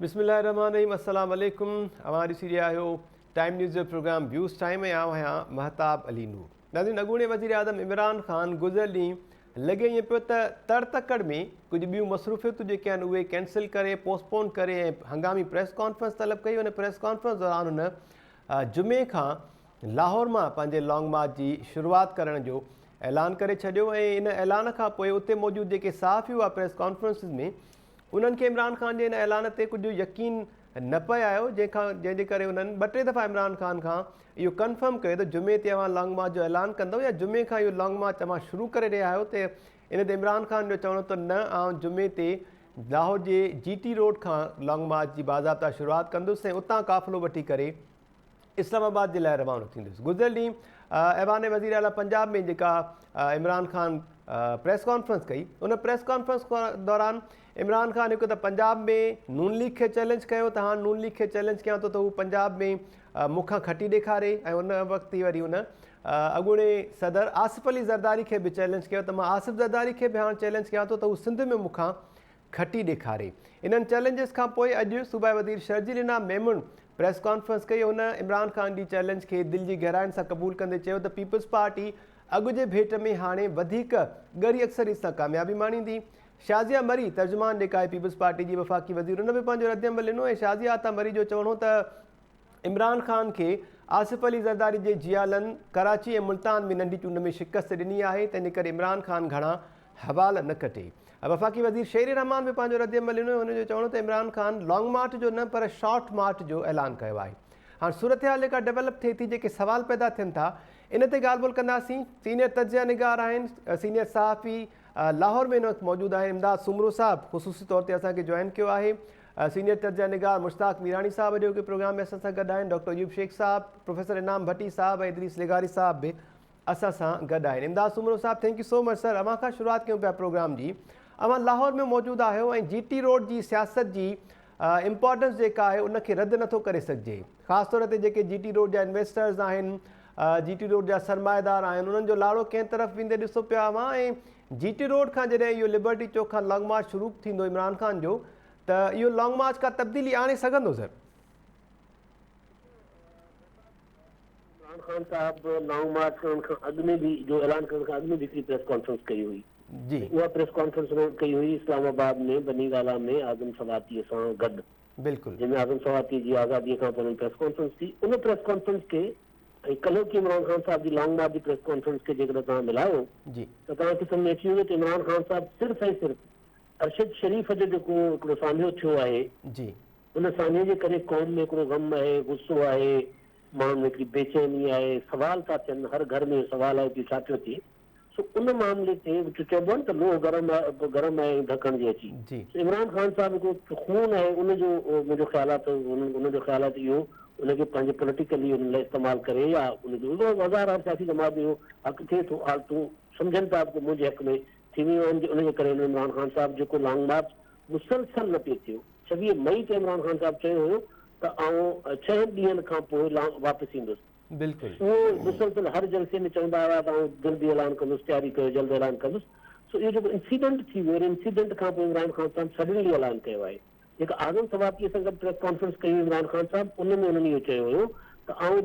बिस्मिल्लाहिर्रहमानिर्रहीम, अस्सलाम वालेकुम। हमारी सीरिया आयो टाइम न्यूज़ जो प्रोग्राम व्यूज़ टाइम में आया आहियां महताब अली नूर। नाज़रीन, अॻूणे वज़ीर आज़म इमरान ख़ान गुज़िरियल ॾींहुं लॻे ईअं पियो त तड़तकड़ में कुझु ॿियूं मसरूफ़ियतूं जेके आहिनि उहे कैंसिल करे पोस्टपोन करे ऐं हंगामी प्रेस कॉन्फ्रेंस तलब कई। उन प्रेस कॉन्फ्रेंस दौरान हुन जुमे खां लाहौर मां पंहिंजे लॉन्ग मार्च जी शुरूआत करण जो ऐलान करे छॾियो ऐं इन ऐलान खां पोइ उते मौजूदु जेके सहाफ़ी हुआ प्रेस कॉन्फ्रेंसिस में उन्हनि खे इमरान ख़ान जे इन ऐलान ते कुझु यकीन न पिए आयो, जंहिंजे करे उन्हनि 2-3 दफ़ा इमरान ख़ान खां इहो कंफर्म कयो त जुमे ते अवां लॉन्ग मार्च जो ऐलान कंदव या जुमे खां इहो लॉन्ग मार्च अवां शुरू करे रहिया आहियो। त इन ते इमरान ख़ान जो चवणो त न, आउं जुमे ते लाहौर जे GT रोड खां लॉन्ग मार्च जी बाज़ाब्ता शुरूआत कंदुसि ऐं उतां काफ़िलो वठी करे इस्लामाबाद जे लाइ रवानो थींदुसि। गुज़िरियल ॾींहुं ऐवान वज़ीर आला पंजाब में जेका इमरान ख़ान प्रेस कॉन्फ्रेंस कई, उन प्रेस कॉन्फ्रेंस दौरान इमरान ख़ान हिकु त पंजाब में नून लीग खे चैलेंज कयो त हाणे नून लीग खे चैलेंज कयां थो त हू पंजाब में मूंखां खटी ॾेखारे, ऐं उन वक़्तु ई वरी हुन अॻूणे सदर आसिफ अली ज़रदारी खे बि चैलेंज कयो त मां आसिफ ज़रदारी खे बि हाणे चैलेंज कयां थो त हू सिंध में मूंखां खटी ॾेखारे। इन्हनि चैलेंजिस खां पोइ अॼु सूबाई वज़ीर शर्जील इनाम मेमून प्रेस कॉन्फ्रेंस कई। हुन इमरान ख़ान जी चैलेंज खे दिलि जी गहराइनि सां क़बूल कंदे चयो त पीपल्स पार्टी अॻु जे भेट में हाणे वधीक ॻरी अक्सरीत सां कामयाबी माणींदी। शाज़िया मरी तर्जुमान जेका आहे पीपल्स पार्टी जी वफ़ाक़ी वज़ीर, हुन बि पंहिंजो रद्दमल ॾिनो ऐं शाज़िया आता मरी जो चवणो त इमरान ख़ान खे आसिफ अली ज़रदारी जे जियालनि कराची ऐं मुल्तान में नंढी चूंड में शिकस्त ॾिनी आहे, तंहिंजे करे इमरान ख़ान घणा हवाल न कटे। वफ़ाक़ी वज़ीर शेर रहमान बि पंहिंजो रद्दमल ॾिनो। हुनजो चवणो त इमरान ख़ान लॉन्ग मार्च जो न पर शॉर्ट मार्च जो ऐलान कयो आहे। हाणे सूरत हाल जेका डेवलप थिए थी, जेके सवाल पैदा थियनि था, इन ते ॻाल्हि ॿोल कंदासीं। सीनियर तजिया निगार आहिनि, सीनियर सहाफ़ी लाहौर में मौजूदु आहिनि, इमदाद सुमरो साहब ख़ुसूसी तौर ते असांखे जॉइन कयो आहे। सीनियर तजिया निगार मुश्ताक मीरानी साहब अॼु हिकु प्रोग्राम में असां सां गॾु आहिनि। डॉक्टर अयूब शेख साहब, प्रोफेसर इनाम भट्टी साहब ऐं इदरीस लेगारी साहब बि असां सां गॾु आहिनि। Imdad Soomro sahab, thank you so much sir. अवां खां शुरूआत कयूं पिया प्रोग्राम जी। अवां लाहौर में मौजूदु आहियो ऐं GT रोड जी सियासत जी इम्पोर्टेंस जेका आहे उनखे रद्द नथो करे सघिजे। ख़ासि तौर ते जेके GT रोड जा इन्वेस्टर्स आहिनि, GT रोड जा सरमाएदार आहिनि, उन्हनि जो लाड़ो कंहिं तरफ़ वेंदे ॾिसो पिया अवां। ऐं GT रोड खां जॾहिं इहो लिबर्टी चौक खां लॉन्ग मार्च शुरू थींदो इमरान ख़ान जो, त इहो लॉन्ग मार्च का तब्दीली आणे सघंदो सर? इमरान ख़ान साहब लॉन्ग मार्च करण खां अॻु में बि जो ऐलान करण खां अॻु में बि हिकिड़ी प्रेस कॉन्फ्रेंस कई हुई जी। उहा प्रेस कॉन्फ्रेंस कई हुई इस्लामाबाद में बनी गाला में आज़म सवातीअ सां गॾु, बिल्कुलु, जंहिंमें आज़म सवाती जी आज़ादीअ खां पोइ प्रेस कॉन्फ्रेंस थी। उन प्रेस कॉन्फ्रेंस खे ऐं कल्ह की इमरान ख़ान साहब जी लॉन्ग मार्च जी प्रेस कॉन्फ्रेंस खे जेकॾहिं तव्हां मिलायो जी त तव्हांखे सम्झ में अची वेंदो त इमरान ख़ान साहब सिर्फ़ु ऐं सिर्फ़ु अरशद शरीफ़ जो जेको हिकिड़ो साम्हियो थियो आहे, जी उन साम्हिए जे करे क़ौम में हिकिड़ो ग़म आहे, गुस्सो आहे, माण्हुनि में हिकिड़ी बेचैनी आहे, सवाल था थियनि, हर घर में सवाल आहे कि छा पियो थिए। सो उन मामले ते चइबो आहे न त लोह गरम आहे ढकण जे अची। जी इमरान ख़ान साहब हिकिड़ो खून आहे, उनजो मुंहिंजो ख़्याल आहे त उनजो ख़्याल आहे त इहो उनखे पंहिंजे पोलिटिकली उन लाइ इस्तेमालु करे या उनजो वज़ार आहे सियासी जमात जो हक़ थिए थो, हालतूं सम्झनि था त मुंहिंजे हक़ में थी वियूं आहिनि। उनजे करे इमरान ख़ान साहब जेको लॉन्ग मार्च मुसलसल न पियो थियो, 26 मई ते इमरान ख़ान साहब चयो हुयो त आउं 6 ॾींहंनि खां पोइ वापसि ईंदुसि। बिल्कुलु, उहो मुसलसल हर जलसे में चवंदा हुआ त आउं जल्दी ऐलान कंदुसि, तयारी कयो, जल्द ऐलान कंदुसि। सो इहो जेको इंसिडेंट थी वियो, इंसिडेंट खां पोइ इमरान ख़ान साहब सडनली ऐलान कयो आहे। जेका आज़म सवातीअ सां गॾु प्रेस कॉन्फ्रेंस कई इमरान ख़ान साहब, उन में उन्हनि इहो चयो हुयो त आउं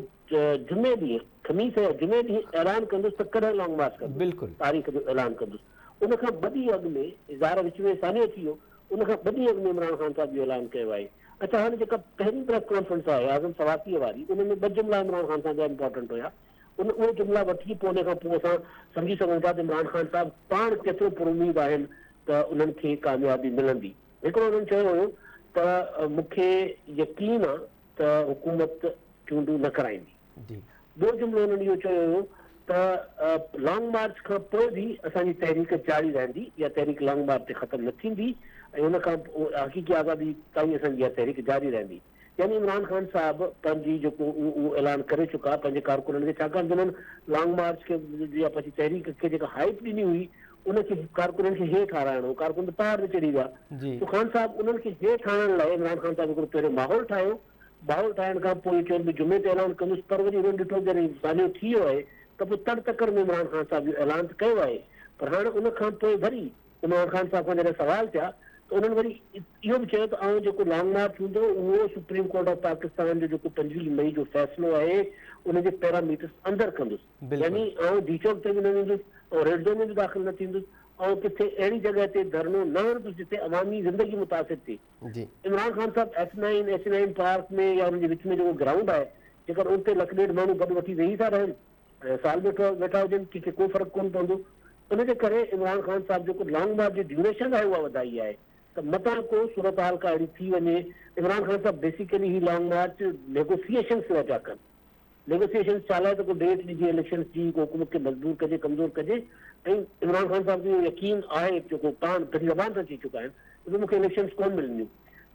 जुमे ॾींहुं ख़मीस या जुमे ॾींहुं ऐलान कंदुसि त कॾहिं लॉन्ग मार्च कंदुसि, बिल्कुलु, तारीख़ जो ऐलान कंदुसि। उनखां 2 ॾींहं अॻु में इज़हार विच में साॻियो थी वियो, उनखां 2 ॾींहं अॻु में इमरान ख़ान साहब जो ऐलान कयो आहे। अच्छा, हाणे जेका पहिरीं प्रेस कॉन्फ्रेंस आहे आज़म सवातीअ वारी, उन में 2 जुमिला इमरान ख़ान साहब जा इंपॉर्टेंट हुया। उहे जुमिला वठी पोइ उन खां पोइ असां सम्झी सघूं था त इमरान ख़ान साहब पाण केतिरो पुरुमीद आहिनि त उन्हनि खे कामयाबी मिलंदी। हिकिड़ो उन्हनि चयो हुयो त मूंखे यकीन आहे त हुकूमत चूंडूं न कराईंदी। जी ॿियो जुमिलो हुननि इहो चयो हुयो त लॉन्ग मार्च खां पोइ बि असांजी तहरीक जारी रहंदी, इहा तहरीक लॉन्ग मार्च ते ख़तमु न थींदी ऐं हुन खां पोइ हक़ीक़ी आज़ादी ताईं असांजी इहा तहरीक जारी रहंदी। यानी इमरान ख़ान साहब पंहिंजी जेको उहो ऐलान करे चुका पंहिंजे कारकुननि खे, छाकाणि त हुननि लॉन्ग मार्च खे या पंहिंजी तहरीक खे जेका हाइप ॾिनी हुई उनखे कारकुननि खे हेठि हाराइणो हो, कारकुन त पहाड़ ते चढ़ी विया। जी तो ख़ान साहब उन्हनि खे हेठि आणण लाइ इमरान ख़ान साहब हिकिड़ो पहिरियों माहौल ठाहियो। माहौल ठाहिण खां पोइ चयो भई जुमे ते ऐलान कंदुसि, पर वरी हुननि ॾिठो जॾहिं साॻियो थी वियो आहे त पोइ तड़तकड़ में इमरान ख़ान साहब जो ऐलान कयो आहे। पर हाणे उन खां पोइ वरी इमरान ख़ान साहब खां जॾहिं सवाल थिया त उन्हनि वरी इहो बि चयो त ऐं जेको लॉन्ग मार्च हूंदो उहो सुप्रीम कोर्ट ऑफ पाकिस्तान जो जेको 25 मई जो फ़ैसिलो आहे उनजे पैरामीटर्स अंदरि कंदुसि, यानी ऐं डी चौक ते बि न वेंदुसि ऐं रेड ज़ोन में बि दाख़िल न थींदुसि ऐं किथे अहिड़ी जॻह ते धरनो न हणंदुसि जिते अवामी ज़िंदगी मुतासिर थिए। इमरान ख़ान साहिबु H9 पार्क में या उनजे विच में जेको ग्राउंड आहे जेकर उन ते लख ॾेढ माण्हू गॾु वठी वेही था रहनि, साल वेठा हुजनि, कंहिंखे को फ़र्क़ु कोन पवंदो। उनजे करे इमरान ख़ान साहिबु जेको लॉन्ग मार्च जी ड्यूरेशन आहे उहा वधाई आहे त मतां को सूरत हाल का अहिड़ी थी वञे। इमरान ख़ान साहिबु बेसिकली ही लॉन्ग मार्च नेगोसिएशन लाइ पिया कनि। नेगोसिएशन छा लाइ त को डेट ॾिजे इलेक्शन जी, को हुकूमत खे मजबूर कजे, कमज़ोर कजे। ऐं इमरान ख़ान साहिब जो यकीन आहे जेको पाण पंहिंजी ज़बान सां चई चुका आहिनि त मूंखे इलेक्शन कोन मिलंदियूं।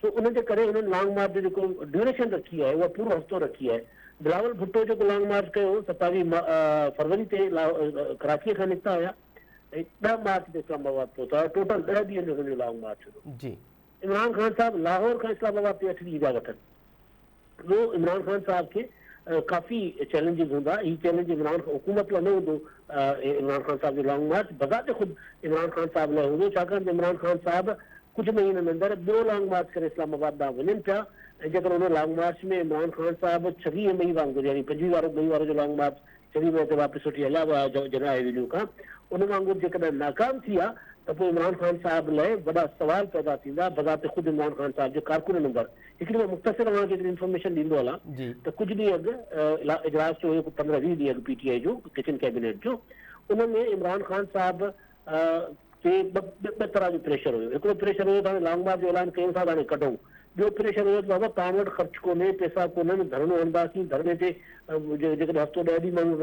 तो उनजे करे हुननि लॉन्ग मार्च जो जेको ड्यूरेशन रखी आहे उहा पूरो हफ़्तो रखी आहे। बिलावल भुट्टो जेको लॉन्ग मार्च कयो 27 फरवरी ते कराचीअ खां निकिता हुया ऐं 10 मार्च ते इस्लामाबाद पहुता, टोटल 10 ॾींहनि जो हुनजो लॉन्ग मार्च हुयो। इमरान ख़ान साहिबु लाहौर खां इस्लामाबाद ते 8 ॾींहं था वठनि। उहो इमरान ख़ान साहिब खे काफ़ी चैलेंजिस हूंदा। ही चैलेंज इमरान हुकूमत लाइ न हूंदो। इमरान ख़ान साहिब जो लॉन्ग मार्च बज़ाते ख़ुदि इमरान ख़ान साहिब लाइ हूंदो, छाकाणि त इमरान ख़ान साहिबु कुझु महीननि अंदरि ॿियो लॉन्ग मार्च करे इस्लामाबाद ॾांहुं वञनि पिया ऐं जेकर हुन लॉन्ग मार्च में इमरान ख़ान साहिबु 26 मई वांगुरु यानी 25 मई वारो जो लॉन्ग मार्च 26 मई ते वापसि वठी हलिया विया जनरल एवेन्यू खां, उन वांगुरु जेकॾहिं नाकाम थी विया त पोइ इमरान ख़ान साहिब लाइ वॾा सवाल पैदा थींदा। बज़ाते ख़ुदि इमरान ख़ान साहिब जे कारकुननि अंदरि हिकिड़ी मां मुख़्तसिर अवांखे हिकिड़ी इंफॉर्मेशन ॾींदो हलां त कुझु ॾींहं अॻु इजलास जो हुयो 15-20 ॾींहं अॻु PTI जो किचन कैबिनेट जो, उन में इमरान ख़ान साहिब ते ॿ तरह जो प्रेशर हुयो। हिकिड़ो प्रेशर हुयो त हाणे लॉन्ग मार्च जो ऐलान कयूं था त हाणे कढूं। ॿियो प्रेशर हुयो त बाबा तव्हां वटि ख़र्चु कोन्हे, पैसा कोन्हनि, धरनो हणंदासीं, धरने ते जेकॾहिं हफ़्तो 10 ॾींहं माण्हू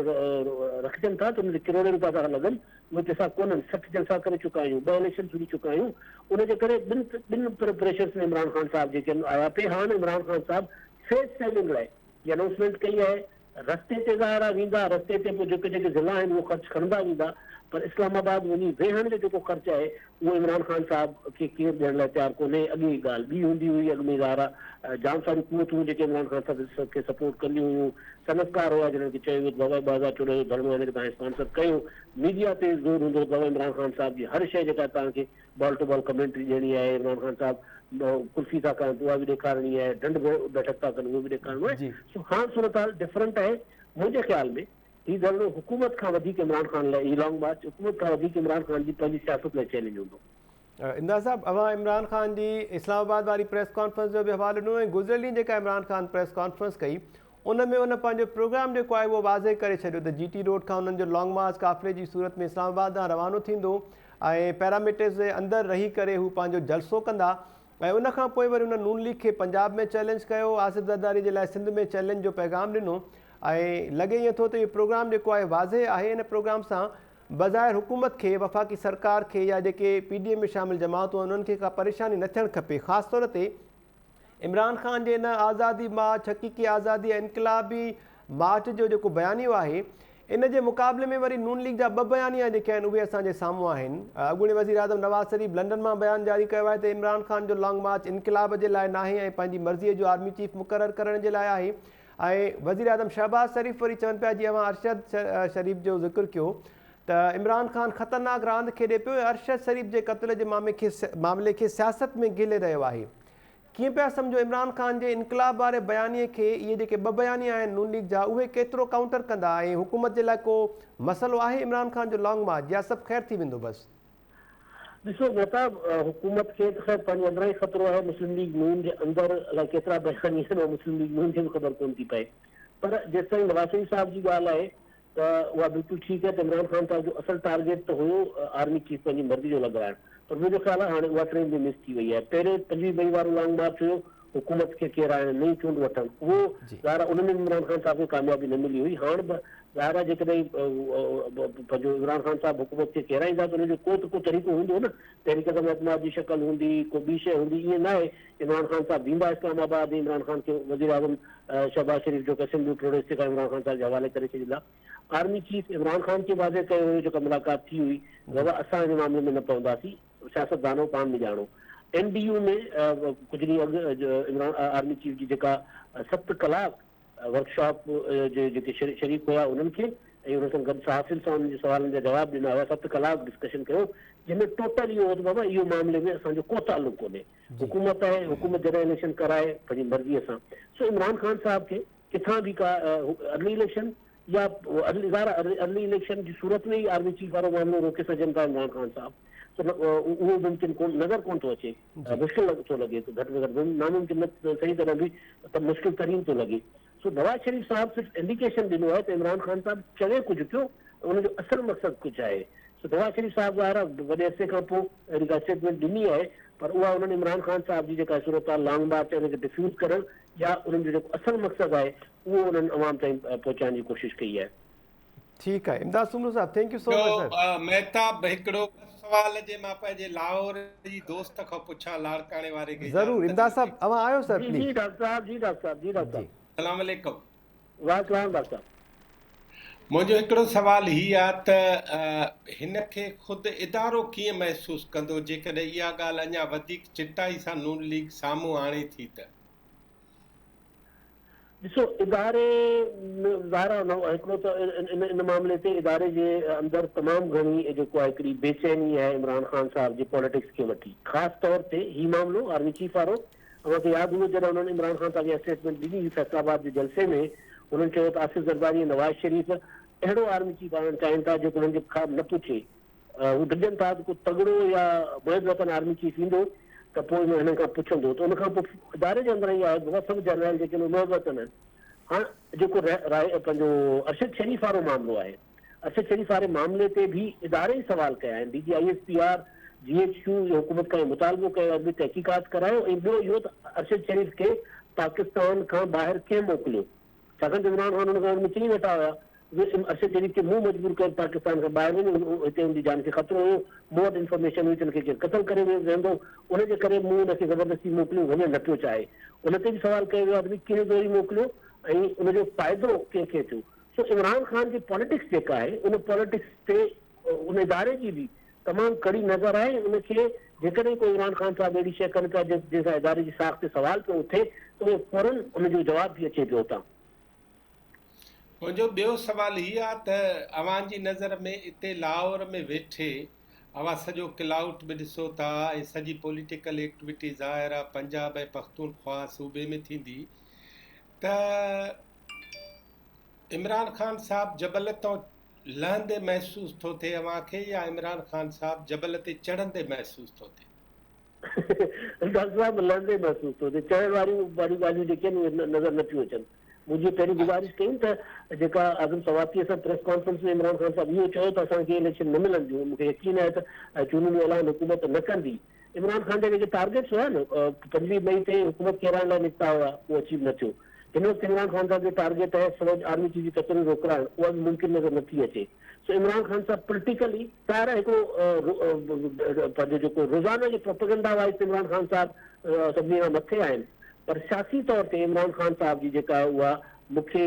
रखजनि था त उनते करोड़ रुपया था लॻनि, उहे पैसा कोन्हनि। 60 जलसा करे चुका आहियूं, 2 इलेक्शन छॾी चुका आहियूं। उनजे करे ॿिनि प्रेशर्स में इमरान ख़ान साहिब जेके आया पे। हाणे इमरान ख़ान साहिबु फेस सेविंग लाइ इहा अनाउंसमेंट कई आहे। रस्ते ते ज़ाहिर वेंदा, रस्ते ते पोइ जेके जेके ज़िला आहिनि उहो ख़र्चु खणंदा वेंदा, पर इस्लामाबाद वञी वेहण जो जेको ख़र्चु आहे उहो इमरान ख़ान साहिब खे केरु ॾियण लाइ तयारु कोन्हे। अॻे ई ॻाल्हि ॿी हूंदी हुई, अॻु में ज़ाहिर जाम सारियूं क़ुवतूं जेके इमरान ख़ान साहिब खे सपोर्ट कंदियूं हुयूं। सनतकार हुआ जिन्हनि खे चयो वियो बाबा 2014 जो धरनो हिन खे तव्हां स्पॉन्सर कयो। मीडिया ते ज़ोर हूंदो बाबा इमरान ख़ान साहिब जी हर शइ जेका तव्हांखे बॉल टू बॉल कमेंट्री ॾियणी आहे, इमरान ख़ान साहिबु कुल्फी था कनि उहा बि ॾेखारणी आहे, ढंढ बैठक था कनि उहो बि ॾेखारिणो आहे। सो हाणे सूरत हाल डिफरेंट आहे। मुंहिंजे ख़्याल में ही धरनो हुकूमत खां वधीक इमरान ख़ान लाइ, ही लॉन्ग मार्च हुकूमत खां वधीक इमरान ख़ान जी पंहिंजी सियासत लाइ चैलेंज हूंदो। इमरान साहब, अवां इमरान ख़ान जी इस्लामाबाद वारी प्रेस कॉन्फ्रेंस जो बि हवालो ॾिनो ऐं गुज़िरियल ॾींहुं जेका इमरान ख़ान प्रेस कॉन्फ्रेंस कई उन में उन पंहिंजो प्रोग्राम जेको आहे उहो वाज़े करे छॾियो त GT रोड खां उन्हनि जो लॉन्ग मार्च काफ़िले जी सूरत में इस्लामाबाद ॾांहुं रवानो थींदो ऐं पैरामीटर्स जे अंदरि रही करे हू पंहिंजो जलसो कंदा ऐं उनखां पोइ वरी उन नून लीग खे पंजाब में चैलेंज कयो, आसिफ ज़रदारी जे लाइ सिंध में चैलेंज जो पैगाम ॾिनो ऐं लॻे ईअं थो त इहो प्रोग्राम जेको आहे वाज़े आहे। इन प्रोग्राम सां बज़ाहिर हुकूमत खे, वफ़ाक़ी सरकार खे या जेके PDM में शामिल जमातूं आहिनि उन्हनि खे का परेशानी न थियणु खपे। ख़ासि तौर ते इमरान ख़ान जे इन आज़ादी मार्च, हक़ीक़ी आज़ादी ऐं इनकलाबी मार्च जो जेको बयानियो आहे इन जे मुक़ाबले में वरी नून लीग जा 2 बयानिया जेके आहिनि उहे असांजे साम्हूं आहिनि। अॻूणे वज़ीर आज़म नवाज़ शरीफ़ लंडन मां बयानु जारी कयो आहे त इमरान ख़ान जो लॉन्ग मार्च इनकलाब जे लाइ नाहे ऐं पंहिंजी मर्ज़ीअ जो आर्मी चीफ मुक़ररु करण जे लाइ आहे। ऐं वज़ीर आज़म शहबाज़ शरीफ़ वरी चवनि पिया, जीअं अरशद शरीफ़ जो ज़िक्र कयो त इमरान ख़ान ख़तरनाक रांदि खेॾे पियो ऐं अरशद शरीफ़ जे क़त्ल जे मामले खे सियासत में गिले रहियो आहे। कीअं पिया सम्झो इमरान ख़ान जे इनकलाब वारे बयानीअ खे इहे जेके 2 बयानिया आहिनि नून लीग जा उहे केतिरो काउंटर कंदा ऐं हुकूमत जे लाइ को मसइलो आहे इमरान ख़ान जो लॉन्ग मार्च या सभु ख़ैर थी वेंदो? बसि ॾिसो महताब, हुकूमत खे त ख़ैर पंहिंजे अंदरां ई ख़तरो आहे। मुस्लिम लीग नून जे अंदरि अलाए केतिरा बयानी आहिनि मुस्लिम लीग नून खे बि ख़बर कोन थी पए। पर जेसि ताईं नवाज़ शरीफ़ साहिब जी ॻाल्हि आहे त उहा बिल्कुलु ठीकु आहे त इमरान ख़ान साहिब जो असल टारगेट त हुयो आर्मी चीफ पंहिंजी मर्ज़ी जो लॻाइणु, पर मुंहिंजो ख़्याल आहे हाणे उहा ट्रेन बि मिस थी वई आहे। पहिरें 25 मई वारो लॉन्ग मार्च हुयो, हुकूमत खे केरु हाणे नई चूंड वठनि, उहो ज़ाहिर उन में इमरान ख़ान साहिब खे कामयाबी न मिली हुई। हाणे बि ज़ाहिर जेकॾहिं पंहिंजो इमरान ख़ान साहिब हुकूमत खे केराईंदा त उनजो को त को तरीक़ो हूंदो न, तहरीक एतमाद जी शक्ल हूंदी, को ॿी शइ हूंदी। ईअं न आहे इमरान ख़ान साहिब वेंदा इस्लामाबाद, इमरान ख़ान खे वज़ीर आज़म शहबाज़ शरीफ़ जो कसम जो प्रोडेस जेका इमरान ख़ान साहिब जे हवाले करे छॾींदा। आर्मी चीफ इमरान ख़ान खे वाज़े कयो हुयो जेका मुलाक़ात थी हुई, बाबा असां हिन मामले में न पवंदासीं, सियासतदानो पाण मिलाइणो। NDU में कुझु ॾींहं अॻु इमरान आर्मी चीफ जी जेका 7 कलाक वर्कशॉप जे जेके शरीक हुया उन्हनि खे ऐं हुन सां गॾु सहाफ़ियुनि सां हुननि जे सुवालनि जा जवाब ॾिना हुआ। 7 कलाक डिस्कशन कयो, जंहिंमें टोटल इहो हो त बाबा इहो मामले में असांजो को तालुक कोन्हे। हुकूमत आहे, हुकूमत जॾहिं इलेक्शन कराए पंहिंजी मर्ज़ीअ सां। सो इमरान ख़ान साहब खे किथां बि का अर्ली इलेक्शन या अर्ली इलेक्शन जी सूरत में ई आर्मी चीफ वारो मामिलो रोके सघनि था इमरान ख़ान साहब। त उहो मुमकिन नज़र कोन थो अचे, मुश्किल थो लॻे, घटि में घटि नामुमकिन सही तरह बि त मुश्किल तरीन थो लॻे। सो नवाज़ शरीफ़ साहब सिर्फ़ु इंडिकेशन ॾिनो आहे त इमरान ख़ान साहब चवे कुझु पियो, उनजो असल मक़सदु कुझु आहे। सो नवाज़ शरीफ़ साहब ॿाहिरां वॾे अरसे खां पोइ अहिड़ी का स्टेटमेंट ॾिनी आहे, पर उहा उन्हनि इमरान ख़ान साहब जी जेका सूरत आहे लॉन्ग मार्च उनखे डिफ्यूज़ करणु या उन्हनि जो जेको असल मक़सदु आहे उहो उन्हनि अवाम ताईं पहुचाइण जी कोशिशि कई आहे। ठीकु आहे, Imdad Soomro sahab, thank you so much sir. Mehtab हिकिड़ो सवाल जे मां पंहिंजे लाहौर जी दोस्त खां पुछां, लाड़काणे वारे खे। ज़रूरु इमदाद साहब, अवां आयो सर प्लीज। जी डॉक्टर साहब, जी डॉक्टर साहब, जी डॉक्टर साहब, अस्सलाम वालेकुम। वालेकुम डॉक्टर साहब। मुंहिंजो हिकिड़ो सुवाल हीअ आहे त हिन खे ख़ुदि इदारो कीअं महसूसु कंदो जेकॾहिं इहा ॻाल्हि अञा वधीक चिटाई सां नून लीग साम्हूं आणे थी त? ॾिसो, इदारे हिकिड़ो त इन मामले ते इदारे जे अंदरि तमामु घणी जेको आहे हिकिड़ी बेचैनी आहे इमरान ख़ान साहब जी पॉलिटिक्स खे वठी। ख़ासि तौर ते हीउ मामिलो आर्मी चीफ वारो, असांखे यादि हूंदो जॾहिं हुननि इमरान ख़ान साहब जी स्टेटमेंट ॾिनी हुई फैसलाबाद जे जलसे में, हुननि चयो त आसिफ ज़रदारी, नवाज़ शरीफ़ अहिड़ो आर्मी चीफ आणणु चाहिनि था जेको हुननि जे ख़ाब न पुछे। हू डिॼनि था त को तगड़ो या मुहिब वतन आर्मी चीफ ईंदो त पोइ हिन खां पुछंदो, त उनखां पोइ इदारे जे अंदरि ई आहे सभु जनरल जेके मुहिब वतन आहिनि। हाणे जेको पंहिंजो अरशद शरीफ़ वारो मामिलो आहे, अरशद शरीफ़ वारे मामले ते बि इदारे ई सवाल कया आहिनि। DGISPR GHQ हुकूमत खां मुतालबो कयो आहे, तहक़ीक़ात करायो। ऐं ॿियो इहो त अरशद शरीफ़ खे पाकिस्तान खां ॿाहिरि कंहिं मोकिलियो, छाकाणि त इमरान ख़ान हुन खां चई वेठा हुआ अरशद शरीफ़ खे मुंहुं मजबूर कयो पाकिस्तान खां ॿाहिरि वञो, हिते हुनजी जान खे ख़तरो हुयो, मूं वटि इंफॉर्मेशन हुई त हुनखे केरु क़तल करे वेंदो, उनजे करे मूं हुनखे ज़बरदस्ती मोकिलियो, वञणु न पियो चाहे। उन ते बि सवाल कयो वियो आहे कहिड़े दौरी मोकिलियो ऐं उनजो फ़ाइदो कंहिंखे थियो। सो इमरान ख़ान जी पॉलिटिक्स जेका आहे उन पॉलिटिक्स ते उन इदारे जी बि तमामु कड़ी नज़र आहे। उनखे जेकॾहिं कोई इमरान ख़ान साहब अहिड़ी शइ कनि था जंहिंसां इदारे जी साख़ ते सवाल पियो उथे त उहो फौरन उनजो जवाबु बि अचे पियो हुतां। मुंहिंजो ॿियो सुवाल हीअ आहे त अव्हांजी नज़र में हिते लाहौर में वेठे अव्हां सॼो क्लाउड बि ॾिसो था ऐं सॼी पॉलिटिकल एक्टिविटी ज़ाहिर आहे पंजाब ऐं पख्तूनख्वा सूबे में थींदी, त इमरान ख़ान साहब जबल तां लहंदे महसूसु थो थिए अव्हांखे या इमरान ख़ान साहब जबल ते चढ़ंदे महसूसु थो थिए? डॉक्टर साहब लहंदे महसूसु थो थिए, चढ़ण वारियूं ॻाल्हियूं जेके आहिनि नज़र न थियूं अचनि। मुंहिंजी पहिरीं गुज़ारिश कई त जेका आज़म सवातीअ सां प्रेस कॉन्फ्रेंस में इमरान ख़ान साहब इहो चयो त असांखे इलेक्शन न मिलंदियूं, मूंखे यकीन आहे त चूंडनि जो ऐलान हुकूमत न कंदी। इमरान ख़ान जा जेके टारगेट्स हुआ न 25 मई ते हुकूमत खे लाइ निकिता हुआ, उहो अचीव न थियो। हिन वक़्तु इमरान ख़ान साहब जो टारगेट आहे फौज आर्मी चीफ जी तकरीर रोकराइण, उहा बि मुमकिन नज़र नथी अचे। सो इमरान ख़ान साहब पोलिटिकली ॿाहिरां हिकिड़ो पंहिंजो जेको रोज़ाना जो प्रोपेगेंडा वाइज़ इमरान ख़ान साहब सभिनी खां मथे आहिनि, पर सियासी तौर ते इमरान ख़ान साहब जी जेका आहे उहा मूंखे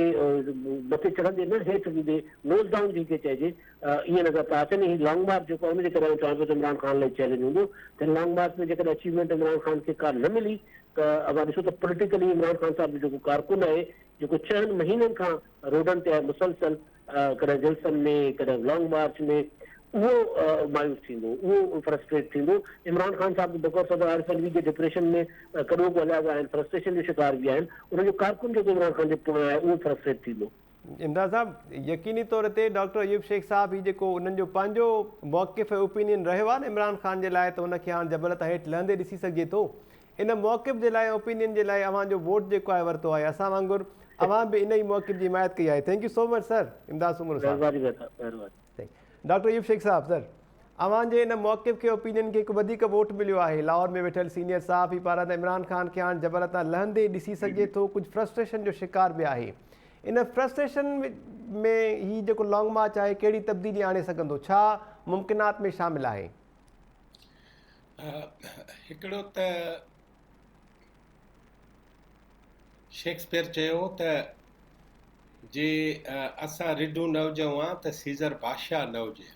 मथे चढ़ंदे न हेठि ईंदे नोज़ डाउन जंहिंखे चइजे ईअं नज़र था अचनि। हीउ लॉन्ग मार्च जेको आहे उनजे करे चवां पियो त इमरान ख़ान लाइ चैलेंज हूंदो। त लॉन्ग मार्च में जेकॾहिं अचीवमेंट इमरान ख़ान खे का न मिली त असां ॾिसो त पोलिटिकली इमरान ख़ान साहब जो जेको कारकुन आहे जेको 6 महीननि खां रोडनि ते आहे मुसलसल, कॾहिं जलसनि में कॾहिं लॉन्ग मार्च में, उहो मायूस थींदो, उहो फ्रस्ट्रेट थींदो। इमरान ख़ान साहब बतौर सदर आरिफ अलवी जे डिप्रेशन में कॾो ॻोल्हिया विया आहिनि, फ्रस्ट्रेशन जो शिकार बि आहिनि। उनजो कारकुन जेको इमरान ख़ान जे पोयां आहे उहो फ्रस्ट्रेट थींदो। इमदाद साहब, यकीनी तौर ते डॉक्टर अयूब शेख साहब ही जेको उन्हनि जो पंहिंजो मौक़िफ़ ओपिनियन रहियो आहे न इमरान ख़ान जे लाइ, त उनखे हाणे जबल तां हेठि लहंदे ॾिसी सघिजे थो। इन मौक़िफ़ जे लाइ ओपिनियन जे लाइ अव्हांजो वोट जेको आहे वरितो आहे, असां वांगुरु अव्हां बि इन ई मौक़िफ़ जी हिमायत कई आहे। Thank you so much sir इमदाद सुमरू साहब। डॉक्टर अयूब शेख साहब, सर अव्हांजे इन मौक़िफ़ खे ओपिनियन खे हिकु वधीक वोट मिलियो आहे लाहौर में वेठल सीनियर सहाफ़ी पारां त इमरान ख़ान खे हाणे जबल तां लहंदे ॾिसी सघिजे थो, कुझु फ्रस्ट्रेशन जो शिकार बि आहे। इन फ्रस्ट्रेशन में ही जेको लॉन्ग मार्च आहे कहिड़ी तब्दीली आणे सघंदो, छा मुमकिनात में शामिल आहे? हिकिड़ो त शेक्सपियर चयो त जे असां रिढूं न हुजऊं हा त सीज़र बादशाह न हुजे।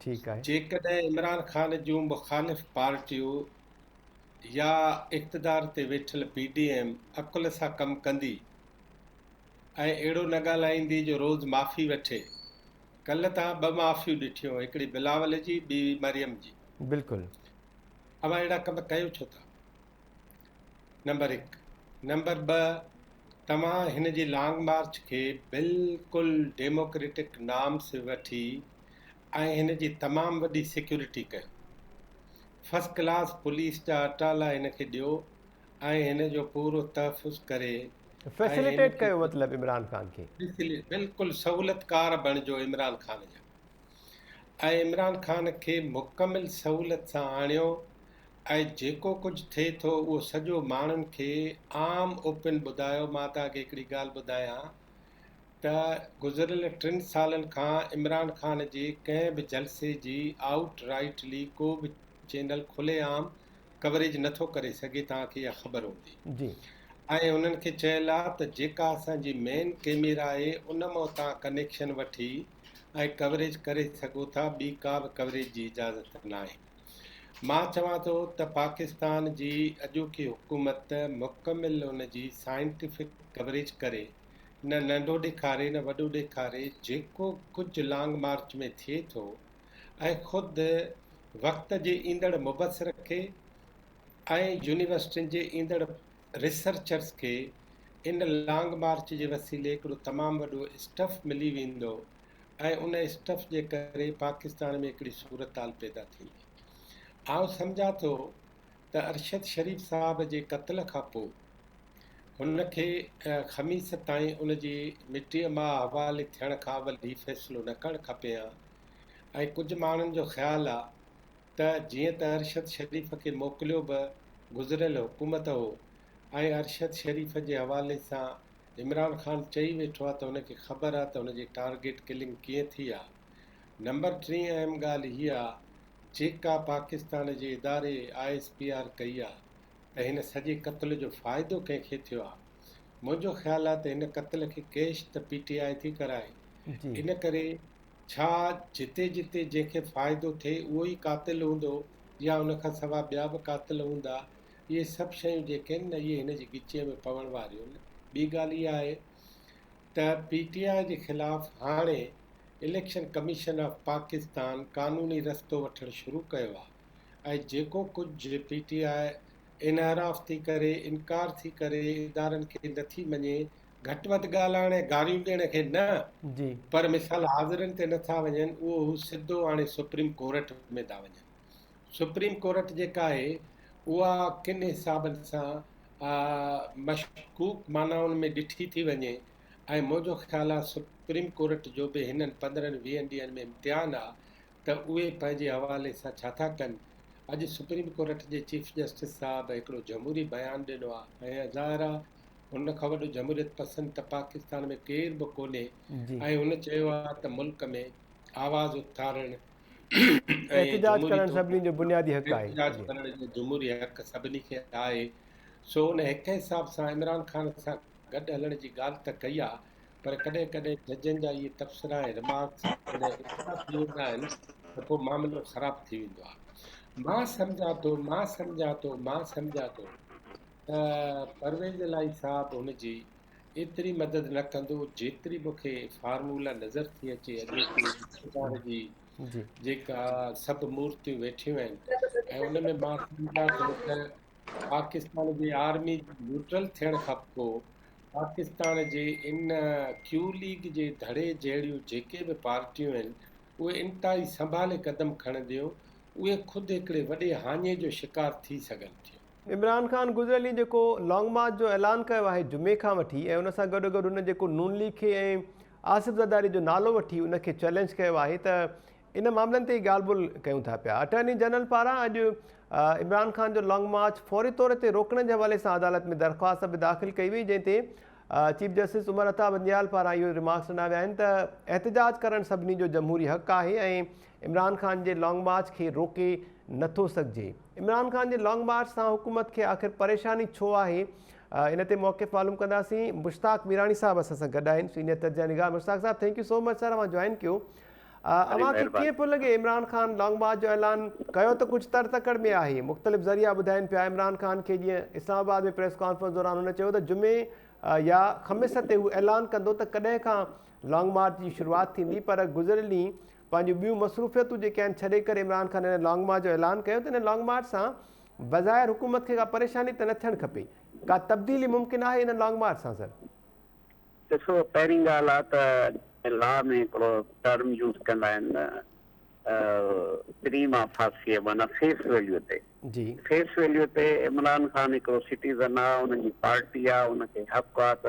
ठीकु आहे। जेकॾहिं इमरान ख़ान जूं मुख़ालिफ़ पार्टियूं या इक़्तिदार ते वेठल PDM अकुल सां कमु कंदी ऐं अहिड़ो न ॻाल्हाईंदी जो रोज़ु माफ़ी वठे। कल्ह तव्हां 2 माफ़ियूं ॾिठियूं, हिकिड़ी बिलावल जी, ॿी मरियम जी। बिल्कुलु। अवां अहिड़ा कम कयो छो था? नंबर 1। नंबर 2, तव्हां हिन जी लॉन्ग मार्च खे बिल्कुलु डेमोक्रेटिक नाम से वठी ऐं हिन जी तमामु वॾी सिक्योरिटी कयो। फर्स्ट क्लास पुलिस जा अटाला हिन खे ॾियो ऐं हिन जो पूरो तहफ़ुज़ करे ऐं हिन फैसिलिटेट खे कयो मतिलबु इमरान ख़ान खे। बिल्कुलु सहूलियतकार बणिजो इमरान ख़ान जा, ऐं इमरान ख़ान खे मुकमिल सहूलियत सां आणियो ऐं जेको कुझु थिए थो उहो सॼो माण्हुनि खे आम ओपन ॿुधायो। मां तव्हांखे हिकिड़ी ॻाल्हि ॿुधायां त गुज़िरियल 3 सालनि खां इमरान ख़ान जे कंहिं बि जलसे जी आउट राइटली को बि चैनल खुलेआम कवरेज नथो करे सघे, तव्हांखे इहा ख़बर हूंदी। जी। ऐं उन्हनि खे चयल आहे त जेका असांजी मेन कैमरा आहे उन मां तव्हां कनेक्शन वठी ऐं कवरेज करे सघो था, ॿी का बि कवरेज जी इजाज़त न आहे। मां चवां थो त पाकिस्तान जी अॼोकी हुकूमत मुकमिल उन जी साइंटिफिक कवरेज करे, न नंढो ॾेखारे न वॾो ॾेखारे, जेको कुझु लॉन्ग मार्च में थिए थो ऐं ख़ुदि वक़्त जे ईंदड़ मुबसर खे ऐं यूनिवर्सिटियुनि जे ईंदड़ रिसर्चर्स खे इन लॉन्ग मार्च जे वसीले हिकिड़ो तमामु वॾो स्टफ मिली वेंदो ऐं उन स्टफ जे करे पाकिस्तान में हिकिड़ी सूरत हाल पैदा थींदी। आउं सम्झां थो त अरशद शरीफ़ साहब जे क़त्ल खां पोइ हुनखे ख़मीस ताईं उन जी मिटीअ मां हवाले थियण खां अवल ही फ़ैसिलो न करणु खपे हा। ऐं कुझु माण्हुनि जो ख़्यालु आहे त जीअं त अरशद शरीफ़ खे मोकिलियो बि गुज़िरियल हुकूमत हो ऐं अरशद शरीफ़ जे हवाले सां इमरान ख़ान चई वेठो आहे त हुनखे ख़बर आहे त हुनजी टारगेट किलिंग कीअं थी आहे। नंबर 3 अहम ॻाल्हि हीअ आहे जेका पाकिस्तान जे इदारे ISPR कई आहे त हिन सॼे क़त्ल जो फ़ाइदो कंहिंखे थियो आहे। मुंहिंजो ख़्यालु आहे त हिन क़त्ल खे कैश त PTI थी कराए, जी। इन करे छा जिते जिते जंहिंखे फ़ाइदो थिए उहो ई कातिल हूंदो या उन खां सवाइ ॿिया बि कातिल हूंदा, इहे सभु शयूं जेके आहिनि न इहे हिन जी ॻिचीअ में पवण वारियूं आहिनि। ॿी ॻाल्हि इहा आहे त PTI जे ख़िलाफ़ु हाणे इलेक्शन कमीशन ऑफ पाकिस्तान कानूनी रस्तो वठणु शुरू कयो आहे ऐं जेको कुझु PTI इनहराफ़ थी करे इनकार थी करे इदारनि खे नथी मञे, घटि वधि ॻाल्हाइण ऐं गारियूं ॾियण खे न, जी। पर मिसाल हाज़िरनि ते नथा वञनि, उहो हू सिधो हाणे सुप्रीम कोर्ट में था वञनि। सुप्रीम कोर्ट जेका आहे उहा किन हिसाबनि सां मशकूक मानाउनि में ॾिठी थी वञे ऐं मुंहिंजो ख़्यालु आहे सुप्रीम कोर्ट जो बि हिननि 15-20 ॾींहंनि में इम्तिहान आहे त उहे पंहिंजे हवाले सां छा था कनि। अॼु सुप्रीम कोर्ट जे चीफ जस्टिस साहब हिकिड़ो जमहूरी बयानु ॾिनो आहे ऐं ज़ाहिर आहे हुन खां वॾो जमहूरियत पसंदि त पाकिस्तान में केर बि कोन्हे जी। ऐं हुन चयो आहे त मुल्क में आवाज़ उथारणु ऐं एहतिजाज जमहूरी करणु तौर सभिनी जो बुनियादी हक़ आहे। एहतिजाज जी। करण जो जमहूरी हक़ सभिनी खे आहे। सो उन हिक हिसाब सां इमरान ख़ान सां गॾु हलण जी ॻाल्हि त कई आहे, पर कॾहिं कॾहिं जजनि जा इहे तबसरा ऐं रिमार्क्स जॾहिं एतिरा थी वेंदा आहिनि त पोइ मामिलो ख़राबु थी वेंदो आहे। मां सम्झां थो त परवेज़ इलाही साहब हुनजी एतिरी मदद न कंदो जेतिरी मूंखे फार्मूला नज़र थी अचे अॼोकी इक़्तिदार जी जी। जेका सभु मूर्तियूं वेठियूं आहिनि। ऐं उन में मां सम्झां थो त पाकिस्तान जी आर्मी न्यूट्रल थियण खां पोइ पाकिस्तान जे इन क्यू लीग जे धड़े जहिड़ियूं जेके बि पार्टियूं आहिनि उहे इंतिहाई संभाले क़दम खणंदियूं, उहे ख़ुदि हिकिड़े वॾे हाञे जो शिकार थी सघनि थियूं। इमरान ख़ान गुज़िरियल ॾींहुं जेको लॉन्ग मार्च जो ऐलान कयो आहे जुमे खां वठी, ऐं उन सां गॾु गॾु उन जेको नून लीग खे ऐं आसिफ़ ज़रदारी जो नालो वठी उनखे चैलेंज कयो आहे, त इन मामलनि ते ई ॻाल्हि ॿोल कयूं था पिया। अटॉर्नी जनरल पारां अॼु इमरान ख़ान जो लॉन्ग मार्च फौरी तौर ते रोकण जे हवाले सां अदालत में दरख़्वास्त बि दाख़िल कई वई, जंहिं ते चीफ जस्टिस उमर अता बंदियाल पारां इहो रिमार्क्स ॾिना विया आहिनि त एहतिजाज करणु सभिनी जो जमहूरी हक़ आहे ऐं इमरान ख़ान जे लॉन्ग मार्च खे रोके नथो सघिजे। इमरान ख़ान जे लॉन्ग मार्च सां हुकूमत खे आख़िर परेशानी छो आहे, इन ते मौक़िफ़ मालूम कंदासीं। मुश्ताक मीरानी साहब असां सां गॾु आहिनि, सीनियर तर्जुमा निगार। Mushtaq sahab, thank you so much sir, अवां जॉइन कयो। अव्हांखे कीअं पियो लॻे इमरान ख़ान लॉन्ग मार्च जो ऐलान कयो त कुझु तर तकड़ में आहे? मुख़्तलिफ़ ज़रिया ॿुधाइनि पिया इमरान ख़ान खे, जीअं इस्लामाबाद में प्रेस कॉन्फ्रेंस दौरान हुन चयो त जुमे या ख़मीस ते हू ऐलान कंदो त कॾहिं खां लॉन्ग मार्च जी शुरूआति थींदी, पर गुज़िरियल ॾींहुं पंहिंजूं ॿियूं मसरूफ़ियतूं जेके आहिनि छॾे करे इमरान ख़ान हिन लॉन्ग मार्च जो ऐलान कयो त हिन लॉन्ग मार्च सां बज़ाहिर हुकूमत खे का परेशानी त न थियणु खपे, का तब्दीली मुमकिन आहे हिन लॉन्ग मार्च सां? सर ॾिसो, पहिरीं ॻाल्हि आहे त लॉ में हिकिड़ो टर्म यूज़ कंदा आहिनि प्रीमा फासी, माना फेस वैल्यू ते। जी फेस वैल्यू ते इमरान ख़ान हिकिड़ो सिटीज़न आहे, उनजी पार्टी आहे, उनखे हक़ आहे त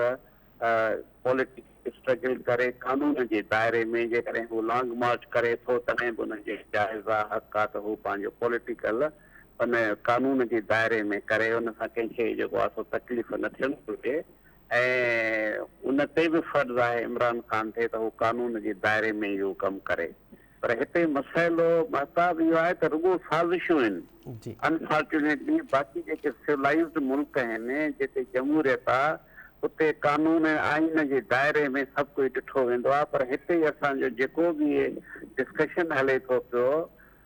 पॉलिटिकल स्ट्रगल करे कानून जे दायरे में जेकॾहिं हू लॉन्ग मार्च करे थो तॾहिं बि उनखे जाइज़ आहे, हक़ आहे त हू पंहिंजो पॉलिटिकल उन कानून जे दायरे में करे, उन सां कंहिंखे जेको आहे सो तकलीफ़ न थियणु घुरिजे। ऐं उन ते बि फर्ज़ु आहे इमरान ख़ान ते त हू कानून जे दायरे में इहो कमु करे। पर हिते मसइलो महताब इहो आहे त रुॻो साज़िशूं आहिनि। जी अनफॉर्चुनेटली बाक़ी जेके सिविलाइज़्ड मुल्क आहिनि जिते जमहूरियत आहे उते कानून ऐं आइन जे दायरे में सभु कुझु ॾिठो वेंदो आहे, पर हिते असांजो जेको बि डिस्कशन हले थो पियो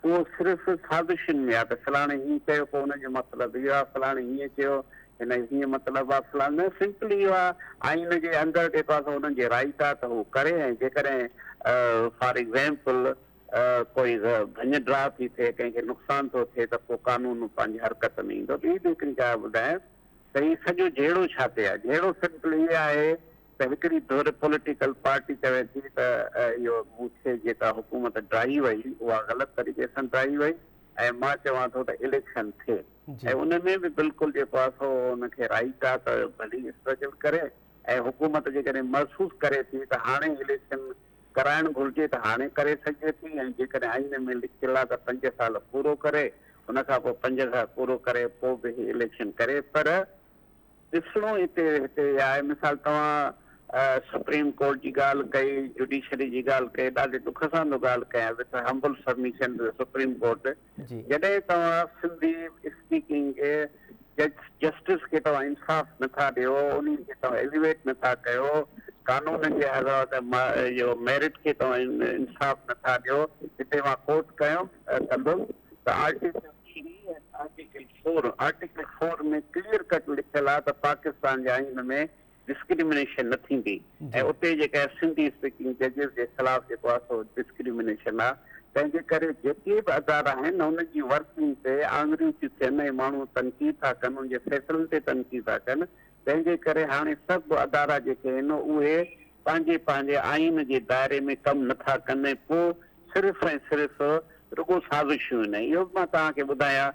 उहो सिर्फ़ु साज़िशुनि में आहे त फलाणे हीअं चयो, पोइ हुनजो मतिलबु इहो आहे, फलाणे हीअं चयो, हिन हीअं मतिलबु आहे, फलाणे न, सिंपली इहो आहे आइन जे अंदरि जेको आहे हुननि जे राइट आहे त हू करे। ऐं जेकॾहिं फॉर एग्ज़ाम्पल कोई भञ ड्रा थी थिए, कंहिंखे नुक़सानु थो थिए त पोइ कानून पंहिंजी हरकत में ईंदो। ॿी बि हिकिड़ी ॻाल्हि ॿुधायां त हीउ सॼो जहिड़ो छा ते आहे? जहिड़ो सिंपल इहे आहे त हिकिड़ी धुर पॉलिटिकल पार्टी चवे थी त इहो मूंखे जेका हुकूमत ड्राही वई उहा ग़लति तरीक़े सां ड्राही वई ऐं मां चवां थो त इलेक्शन थिए। ऐं उन में बि बिल्कुलु जेको आहे सो हुनखे राइट आहे त भली स्ट्रगल करे। ऐं हुकूमत जेकॾहिं महसूसु करे थी त हाणे इलेक्शन कराइणु घुरिजे त हाणे करे सघे थी, ऐं जेकॾहिं आइन में लिखियलु आहे त 5 साल पूरो करे, उनखां पोइ 5 साल पूरो करे पोइ बि इलेक्शन करे। पर ॾिसणो हिते आहे, मिसाल तव्हां सुप्रीम कोर्ट जी ॻाल्हि कई, जुडिशरी जी ॻाल्हि कई, ॾाढे दुख सां थो ॻाल्हि कयां with humble submission supreme court, जॾहिं तव्हां सिंधी स्पीकिंग जस्टिस खे तव्हां इंसाफ़ नथा ॾियो, उन खे तव्हां एलिवेट नथा कयो, कानून जे हज़ार इहो मेरिट खे तव्हां इंसाफ़ नथा ॾियो, हिते मां कोट कंदुमि त आर्टिकल 4 में क्लियर कट लिखियल आहे त पाकिस्तान जे आइन में डिस्क्रिमिनेशन न थींदी, ऐं उते जेका सिंधी स्पीकिंग जजिस जे ख़िलाफ़ जेको आहे सो डिस्क्रिमिनेशन आहे। तंहिंजे करे जेके बि अदारा आहिनि उनजी वर्किंग ते आङुरियूं थियूं थियनि ऐं माण्हू तनक़ीद था कनि, उनजे फ़ैसिलनि ते तनक़ीद था कनि। तंहिंजे करे हाणे सभु अदारा जेके आहिनि उहे पंहिंजे पंहिंजे आइन जे दायरे में कमु नथा कनि, पोइ सिर्फ़ु ऐं सिर्फ़ु रुॻो साज़िशूं आहिनि। इहो बि मां तव्हांखे ॿुधायां,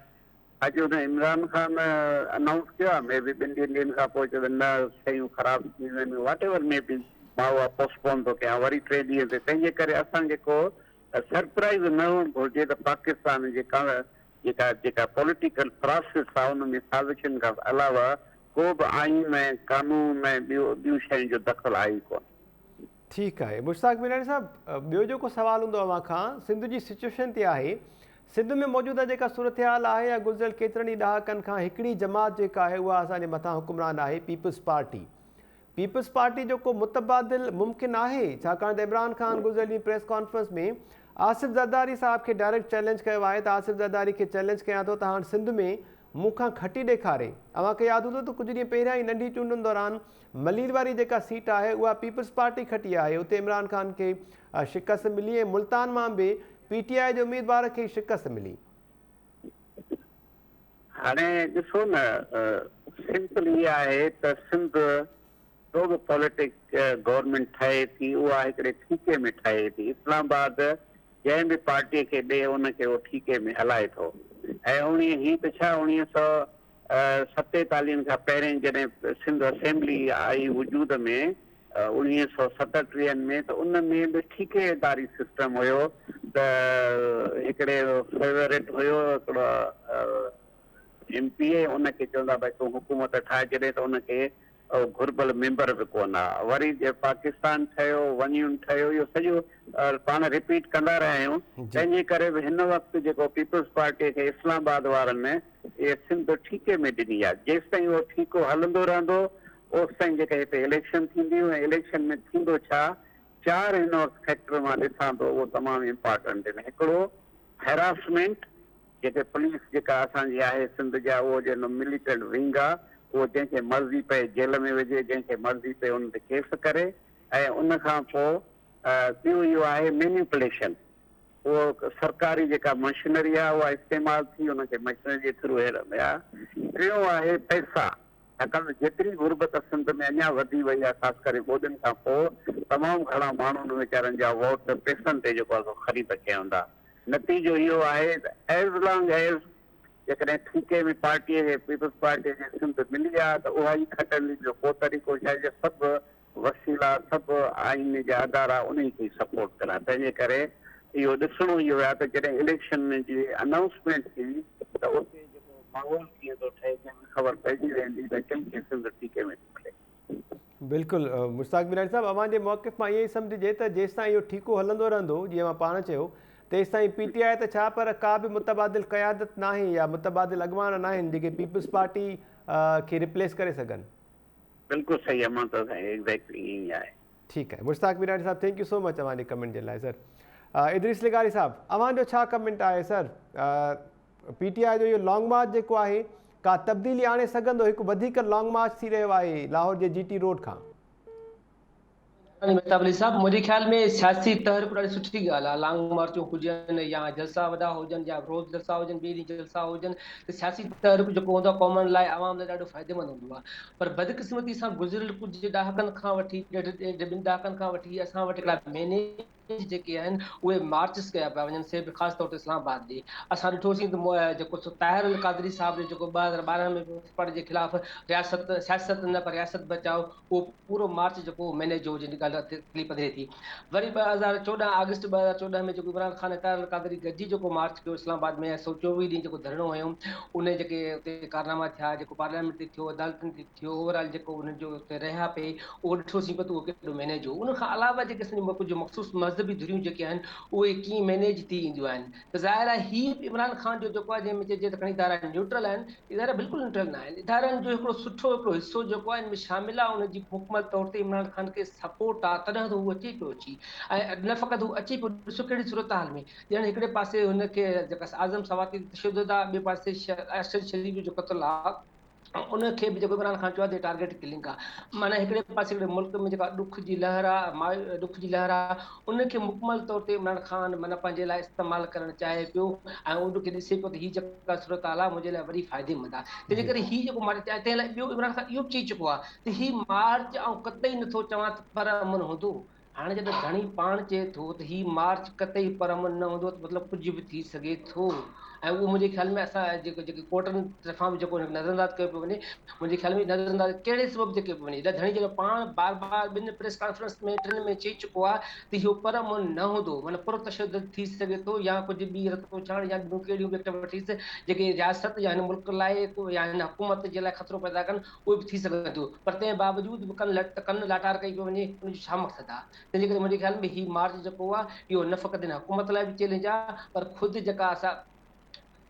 अॼु हुन इमरान ख़ान अनाउंस कयो आहे, मे बि 2 ॾींहंनि खां पोइ चयो न शयूं ख़राबु थी वेंदियूं, वाट एवर मे बि, मां उहा पोस्टपोन थो कयां वरी 3 ॾींहं ते। तंहिंजे करे असांखे को सरप्राइज़ न हुअणु घुरिजे त पाकिस्तान जेका पॉलिटिकल प्रोसेस आहे उन में साज़िशुनि खां अलावा को बि आइन ऐं कानून ऐं ॿियूं शयुनि जो दख़ल आहे ई कोन। ठीकु आहे मुश्ताक मीनानी साहब, ॿियो जेको सवाल हूंदो अव्हां खां सिंध जी सिचुएशन ते आहे। सिंध में मौजूदा जेका सूरत हाल आहे या गुज़िरियल केतिरनि ई ॾहाकनि खां हिकिड़ी जमात जेका आहे उहा असांजे मथां हुकुमरान आहे, पीपल्स पार्टी। पीपल्स पार्टी जो को मुतबादिल मुमकिन आहे? छाकाणि त इमरान ख़ान गुज़िरियल ॾींहुं प्रेस कॉन्फ्रेंस में आसिफ ज़रदारी साहब खे डायरेक्ट चैलेंज कयो आहे त आसिफ ज़रदारी खे चैलेंज कयां थो त हाणे सिंध में मूंखां खटी ॾेखारे। अव्हांखे यादि हूंदो त कुझु ॾींहं पहिरियां ई नंढी चूंडुनि दौरान मलीर वारी जेका सीट आहे उहा पीपल्स पार्टी खटी आहे, उते इमरान ख़ान खे शिकस्त मिली ऐं मुल्तान मां बि PTI जे उम्मीदवार खे शिकस्त मिली। हाणे ॾिसो न, सिंपल इहा आहे त सिंध जो बि पॉलिटिक्स गवर्नमेंट ठहे थी उहा हिकिड़े ठीके में ठहे थी। इस्लामाबाद जंहिं बि पार्टीअ खे ॾे उनखे उहो ठीके में हलाए थो। ऐं हीअ त छा 1947 खां पहिरें जॾहिं सिंध असेंबली आई वजूद में 1937 में, त उन में बि ठीकेदारी सिस्टम हुयो त हिकिड़े फेवरेट हुयो हिकिड़ो MPA, उनखे चवंदा भई तूं हुकूमत ठाहे छॾे त उनखे घुर्बल मेंबर बि कोन आहे। वरी जे पाकिस्तान ठहियो, वञूं ठहियो, इहो सॼो पाण रिपीट कंदा रहिया आहियूं। तंहिंजे करे बि हिन वक़्तु जेको पीपल्स पार्टीअ खे इस्लामाबाद वारनि इहे सिंध ठीके में ॾिनी आहे। जेसि ताईं उहो ठीको हलंदो रहंदो ओसि ताईं जेके हिते इलेक्शन थींदियूं, ऐं इलेक्शन में थींदो छा, 4 हिन वक़्तु फैक्टर मां ॾिसां थो उहो तमामु इम्पॉर्टेंट आहिनि। हिकिड़ो हैरासमेंट, जेके पुलिस जेका असांजी आहे सिंध जा, उहो जो मिलिटेंट विंग आहे उहो जंहिंखे मर्ज़ी पए जेल में विझे, जंहिंखे मर्ज़ी पए उन ते केस करे। ऐं उन खां पोइ ॿियो इहो आहे मैनिपुलेशन। उहो सरकारी जेका मशीनरी आहे उहा इस्तेमालु थी उनखे मशीनरी जे थ्रू हेरंदा। टियों आहे पैसा। छाकाणि जेतिरी गुरबत सिंध में अञा वधी वई आहे, ख़ासि करे ॿोॾियुनि खां पोइ तमामु घणा माण्हू उन वीचारनि जा वोट पैसनि ते जेको आहे ख़रीद कया हूंदा। नतीजो इहो आहे त एज़ लॉन्ग एज़ जेकॾहिं ठीके में पार्टीअ खे पीपल्स पार्टीअ खे सिंध मिली आहे त उहा ई खटंदी। जो को तरीक़ो छा आहे, सभु वसीला सभु आइन जा अदारा उन खे सपोर्ट करा। तंहिंजे करे इहो ॾिसणो इहो आहे त जॾहिं इलेक्शन जी अनाउंसमेंट थी त उते जेको माहौल कीअं थो ठहे, जंहिंमें ख़बर पइजी वेंदी त कंहिंखे सिंध ठीके में मिले। बिल्कुलु मुश्ताक मीरानी साहब, अव्हांजे मौक़िफ़ मां ईअं ई सम्झिजे त जेसि ताईं इहो ठीको हलंदो रहंदो, जीअं मां पाण चयो, तेसि ताईं PTI त छा पर का बि मुतबादिल क़यादत नाहे या मुतबादिल अॻवान न आहिनि जेके पीपल्स पार्टी खे रिप्लेस करे सघनि। बिल्कुलु सही आहे, मां त एग्ज़ैक्टली ईअं ई आहे। ठीकु आहे Mushtaq Mirani sahab, thank you so much अव्हांजे कमेंट जे लाइ। सर इदरीस लिगारी साहब, अव्हांजो छा कमेंट आहे सर? PTI जो इहो लॉन्ग मार्च जेको आहे का तब्दीली आणे सघंदो? हिकु वधीक लॉन्ग मार्च थी रहियो आहे लाहौर जे GT रोड खां। मेहताब अली साहब, मुंहिंजे ख़्याल में सियासी तहरीक ॾाढी सुठी ॻाल्हि आहे। लॉन्ग मार्चूं हुजनि या जलसा वॾा हुजनि या रोज़ जलसा हुजनि, ॿिए ॾींहुं जलसा हुजनि, त सियासी तहरीक जेको हूंदो आहे क़ौमनि लाइ आवाम लाइ ॾाढो फ़ाइदेमंद हूंदो आहे। पर बदक़िस्मती सां गुज़िरियल कुझु ॾहाकनि खां वठी ॿिनि ॾहाकनि खां वठी असां वटि हिकिड़ा मैनेज जेके आहिनि उहे मार्चिस कया पिया वञनि, से बि ख़ासि तौर ते इस्लामाबाद ॾे। असां ॾिठोसीं त जेको ताहिर अल क़ादरी साहिब जो जेको 2012 में पार्टी जे ख़िलाफ़ रियासत सियासत न पर रियासत बचाओ, उहो पूरो मार्च जेको मैनेज जो जिन ॻाल्हि तकलीफ़ पधरे थी। वरी 2014 अगस्त 2014 में जेको इमरान ख़ान ऐं ताहिर अल क़ादरी गॾिजी जेको मार्च कयो इस्लामाबाद में, 124 ॾींहं जेको धरणो हुयो, उन जेके उते कारनामा थिया, जेको पार्लियामेंट ते थियो, अदालतुनि ते थियो, ओवरऑल जेको उन्हनि जो उते रहिया पे, उहो ॾिठोसीं त उहो केॾो मैनेज हो। उन खां अलावा जेके असांजी कुझु मख़सूस मज़हबी धुरियूं जेके आहिनि उहे कीअं मैनेज थी ईंदियूं आहिनि, त ज़ाहिर आहे हीअ इमरान ख़ान जो जेको आहे जंहिंमें चइजे त खणी इदारा न्यूट्रल आहिनि, इदारा बिल्कुलु न्यूट्रल न आहिनि। इदारनि जो हिकिड़ो सुठो हिकिड़ो हिसो जेको आहे इनमें शामिल आहे, उनजी मुकमल तौर ते इमरान ख़ान खे सपोर्ट आहे, तॾहिं त हू अचे पियो अची। ऐं न फ़क़ति हू अचे पियो, ॾिसो कहिड़ी सूरत हाल में ॼण हिकिड़े पासे हुनखे जेका आज़म सवाती तशद्दुद आहे, ॿिए पासे अरशद शरीफ जो क़त्ल आहे, उनखे बि जेको इमरान ख़ान चयो आहे टारगेट किलिंग आहे। माना हिकिड़े पासे हिकिड़े मुल्क में जेका ॾुख जी लहर आहे, उनखे मुकमल तौर ते इमरान ख़ान माना पंहिंजे लाइ इस्तेमालु करणु चाहे पियो, ऐं उनखे ॾिसे पियो त हीअ जेका सूरत हाल आहे मुंहिंजे लाइ वरी फ़ाइदेमंद आहे। तंहिंजे करे हीअ जेको मार्च आहे, तंहिं लाइ ॿियो इमरान ख़ान इहो बि चई चुको आहे त हीअ मार्च ऐं कतई नथो चवां त पर अमन हूंदो। हाणे जॾहिं घणी पाण चए थो त हीअ मार्च कतई पर अमन न हूंदो, त मतिलबु कुझु बि थी सघे थो। ऐं उहो मुंहिंजे ख़्याल में असां जेके कोर्टनि तरफ़ां बि जेको नज़रअंदाज कयो पियो वञे, मुंहिंजे ख़्याल में नज़रअंदाज कहिड़े सबब ते कयो पियो वञे, धणी जो पाण बार बार ॿिनि प्रेस कॉन्फ्रेंस में टिनि में चई चुको आहे त इहो पर अमन न हूंदो, माना पुरतशद्दुद थी सघे थो या कुझु ॿी रतोछाड़ या ॿियूं कहिड़ियूं बि एक्टिविटीज़ जेके रियासत या हिन मुल्क लाइ या हिन हुकूमत जे लाइ ख़तरो पैदा कनि, उहे बि थी सघनि थियूं। पर तंहिं बावजूद बि कन लाटार कई पियो वञे, उनजो छा मक़सदु आहे? तंहिंजे करे मुंहिंजे ख़्याल में हीउ मार्च जेको आहे इहो न फ़क़ति हिन हुकूमत लाइ बि चैलेंज आहे, पर ख़ुदि जेका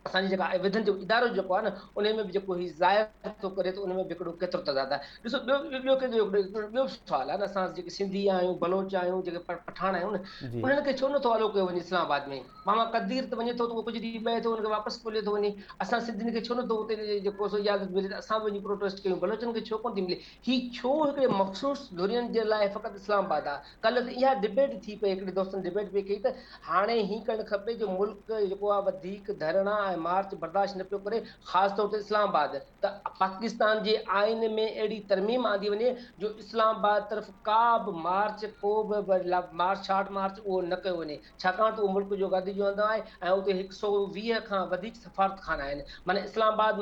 असांजी जेका विधन जो इदारो जेको आहे न, उन में बि जेको हीउ ज़ाहिर थो करे त उन में बि हिकिड़ो केतिरो तज़ाद आहे। ॾिसो ॿियो सुवालु आहे न, असां जेके सिंधी आहियूं, बलोच आहियूं, जेके पठान आहियूं न, उन्हनि खे छो नथो हलो कयो वञे इस्लामाबाद में? मामा कदीर त वञे थो त उहो कुझु ॾींहुं बहे थो, हुनखे वापसि ॻोल्हे थो वञे। असां सिंधियुनि खे छो नथो हुते जेको सो इजाज़त मिले त असां बि वञी प्रोटेस्ट कयूं? बलोचनि खे छो कोन थी मिले? हीउ छो हिकिड़े मख़सूस धुरियुनि जे लाइ फ़क़ति इस्लामाबाद आहे? कल्ह त इहा डिबेट थी पई, हिकिड़े दोस्तनि डिबेट पई कई त हाणे हीअं करणु खपे जो मुल्क जेको आहे वधीक धरणा ऐं मार्च बर्दाश्त न पियो करे, ख़ासि तौर ते इस्लामाबाद, त पाकिस्तान जे आइन में अहिड़ी तरमीम आंदी वञे जो इस्लामाबाद तरफ़ का बि मार्च, को बि मार्च शार्ट मार्च उहो न कयो वञे, छाकाणि त उहो मुल्क जो गादी जो हूंदो आहे ऐं उते 120 खां वधीक सफ़ारत खाना आहिनि। माना इस्लामाबाद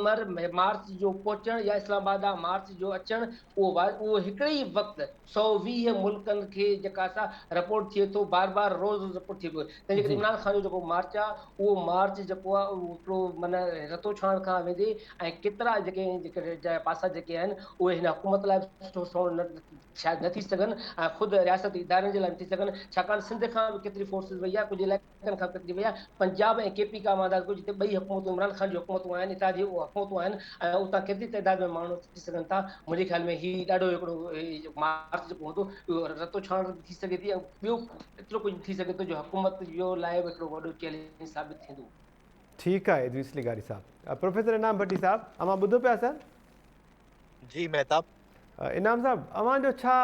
मार्च जो पहुचणु या इस्लामाबाद मार्च जो अचणु, उहो हिकिड़े ई वक़्तु 120 मुल्कनि खे जेका असां रिपोर्ट थिए थो, बार बार रोज़ रिपोर्ट थिए पियो। तंहिंजे करे इमरान ख़ान जो जेको मार्च आहे, उहो मार्च जेको आहे उहो हिकिड़ो माना रतो छाण खां वेंदे, ऐं केतिरा जेके पासा जेके आहिनि उहे हिन हुकूमत लाइ सुठो शायदि न थी सघनि, ऐं ख़ुदि रियासती इदारनि जे लाइ न थी सघनि, छाकाणि सिंध खां बि केतिरी फोर्सिस वई आहे, कुझु इलाइक़नि खां केतिरी वई आहे, पंजाब ऐं KP खां मां अंदाज़ कयो जिते ॿई हुकूमतूं इमरान ख़ान जी हुकूमतूं आहिनि, हितां जी उहे हुकूमतूं आहिनि, ऐं उतां केतिरी तइदाद में माण्हू थी सघनि था। मुंहिंजे ख़्याल में हीउ ॾाढो हिकिड़ो मार्च जेको हूंदो इहो रतो छाण थी सघे थी, ऐं ॿियो एतिरो कुझु थी सघे थो जो हुकूमत जो लाइ बि हिकिड़ो वॾो चैलेंज साबित थींदो। ठीकु आहे इदरीस लिगारी साहब। प्रोफेसर इनाम भट्टी साहब, अमां ॿुधो पिया सर? जी मेहताब। इनाम साहब, अवां जो छा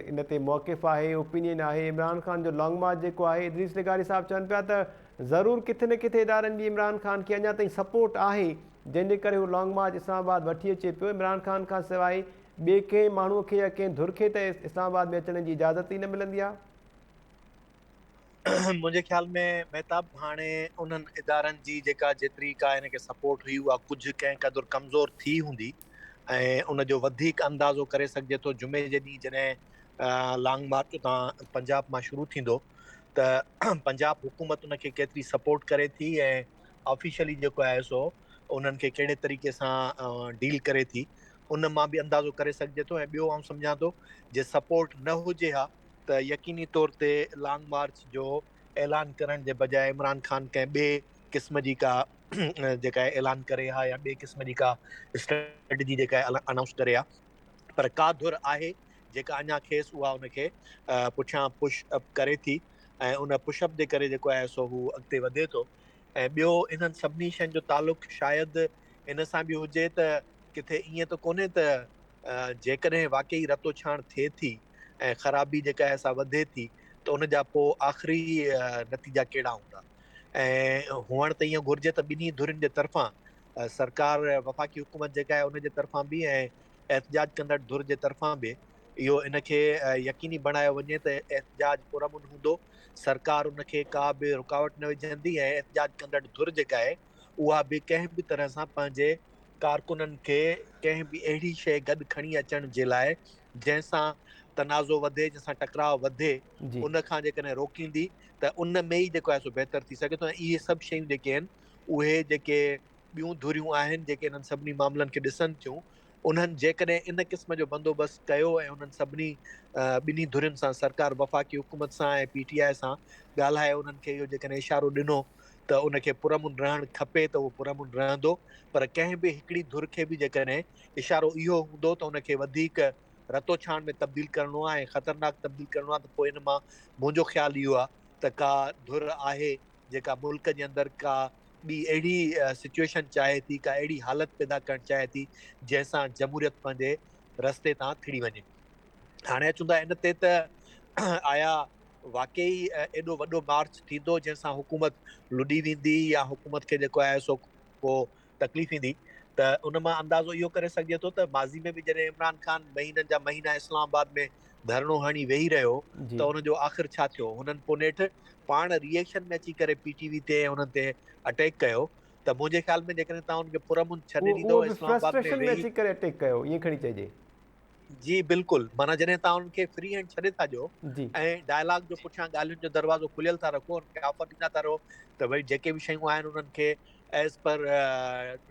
इन ते मौक़िफ़ आहे, ओपिनियन आहे? इमरान ख़ान जो लॉन्ग मार्च जेको आहे, इदरीस लिगारी साहब चवनि पिया त ज़रूरु किथे न किथे इदारनि जी इमरान ख़ान खे अञा ताईं सपोर्ट आहे, जंहिंजे करे हू लॉन्ग मार्च इस्लामाबाद वठी अचे पियो। इमरान ख़ान खां सवाइ ॿिए कंहिं माण्हूअ खे या कंहिं धुर खे त इस्लामाबाद में अचण जी इजाज़त ई न मिलंदी आहे। मुंहिंजे ख़्याल में मेहताब हाणे उन्हनि इदारनि जी जेका जेतिरी का हिनखे सपोर्ट हुई उहा कुझु कंहिं क़दुरु कमज़ोर थी हूंदी ऐं उनजो वधीक अंदाज़ो करे सघिजे थो जुमे जे ॾींहुं जॾहिं लॉन्ग मार्च उतां पंजाब मां शुरू थींदो त पंजाब हुकूमत उनखे केतिरी सपोर्ट करे थी ऐं ऑफिशियली जेको आहे सो उन्हनि खे कहिड़े तरीक़े सां डील करे थी, उन मां बि अंदाज़ो करे सघिजे थो। ऐं ॿियो आउं सम्झां थो जे सपोर्ट न हुजे हा त यकीनी तौर ते लॉन्ग मार्च जो ऐलान करण जे बजाए इमरान ख़ान कंहिं ॿिए क़िस्म जी का जेका आहे ऐलान करे हा या ॿिए क़िस्म जी का स्ट्रेटजी जेका आहे अनाउंस करे हा, पर का धुर आहे जेका अञा खेसि उहा उनखे पुठियां पुश अप करे थी ऐं उन पुशअप जे करे जेको आहे सो हू अॻिते वधे थो। ऐं ॿियो इन्हनि सभिनी शयुनि जो तालुक़ु शायदि इन सां बि हुजे त किथे ईअं त कोन्हे त जेकॾहिं वाकई रतो छाण थिए थी ऐं ख़राबी जेका आहे सा वधे थी त उन जा पोइ आख़िरी नतीजा कहिड़ा हूंदा। ऐं हुअण त ईअं घुरिजे त ॿिन्ही धुरियुनि जे तरफ़ां सरकार वफ़ाक़ी हुकूमत जेका आहे उनजे तरफ़ां बि ऐं एहतजाज कंदड़ धुर जे तरफ़ां बि इहो इनखे यकीनी बणायो वञे त एहतजाज पुरअमन हूंदो, सरकार उनखे का बि रुकावट न विझंदी ऐं एहतजाज कंदड़ धुर जेका आहे उहा बि कंहिं बि तरह सां पंहिंजे कारकुननि खे कंहिं बि अहिड़ी शइ गॾु खणी अचण जे लाइ जंहिंसां तनाज़ो वधे, जंहिंसां टकराव वधे, जी उन खां जेकॾहिं रोकींदी त उन में ई जेको आहे सो बहितर थी सघे थो। ऐं इहे सभु शयूं जेके आहिनि उहे जेके ॿियूं धुरियूं आहिनि जेके इन्हनि सभिनी मामलनि खे ॾिसनि थियूं, उन्हनि जेकॾहिं इन क़िस्म जो बंदोबस्तु कयो ऐं उन्हनि सभिनी ॿिन्ही धुरियुनि सां सरकार वफ़ाक़ी हुकूमत सां ऐं PTI सां ॻाल्हाए उन्हनि खे इहो जेकॾहिं इशारो ॾिनो त उनखे पुरअमन रहणु खपे त उहो पुरअमन रहंदो, पर कंहिं बि हिकिड़ी धुर खे बि जेकॾहिं इशारो इहो हूंदो त उनखे वधीक रतो छाण में तब्दील करिणो आहे ऐं ख़तरनाक तब्दील करिणो आहे त पोइ इन मां मुंहिंजो ख़्यालु इहो आहे त का धुर आहे जेका मुल्क जे अंदरि का ॿी अहिड़ी सिचुएशन चाहे थी, का अहिड़ी हालत पैदा करणु चाहे थी जंहिंसां जमहूरियत पंहिंजे रस्ते तां थिड़ी वञे। हाणे अचूं था इन ते त आया वाकई एॾो वॾो मार्च थींदो जंहिंसां हुकूमत लुॾी वेंदी या हुकूमत खे जेको आहे सो को तकलीफ़ ईंदी, त उन मां अंदाज़ो इहो करे सघिजे थो त माज़ी में बि जॾहिं इमरान ख़ान महीननि जा महीना इस्लामाबाद में धरणो हणी वेही रहियो त जी उनजो आख़िर छा थियो, हुननि पोइ नेठि पाण रिएक्शन में अची करे PTV ते हुननि ते अटैक कयो। त मुंहिंजे ख़्याल में जेकॾहिं तव्हां हुनखे पुरअमन छॾे उहो ॾींदो बि इस्लामाबाद में फ्रस्ट्रेशन में वेही, अची करे अटैक कयो, ईअं खणी चइजे। जी बिल्कुलु, माना जॾहिं तव्हां हुनखे फ्री हैंड छॾे था ॾियो जी ऐं डायलॉग जो पुठियां ॻाल्हियुनि जो दरवाज़ो खुलियल था रखो, हुनखे ऑफर ॾींदा था रहो त भई जेके बि शयूं आहिनि उन्हनि खे एज़ पर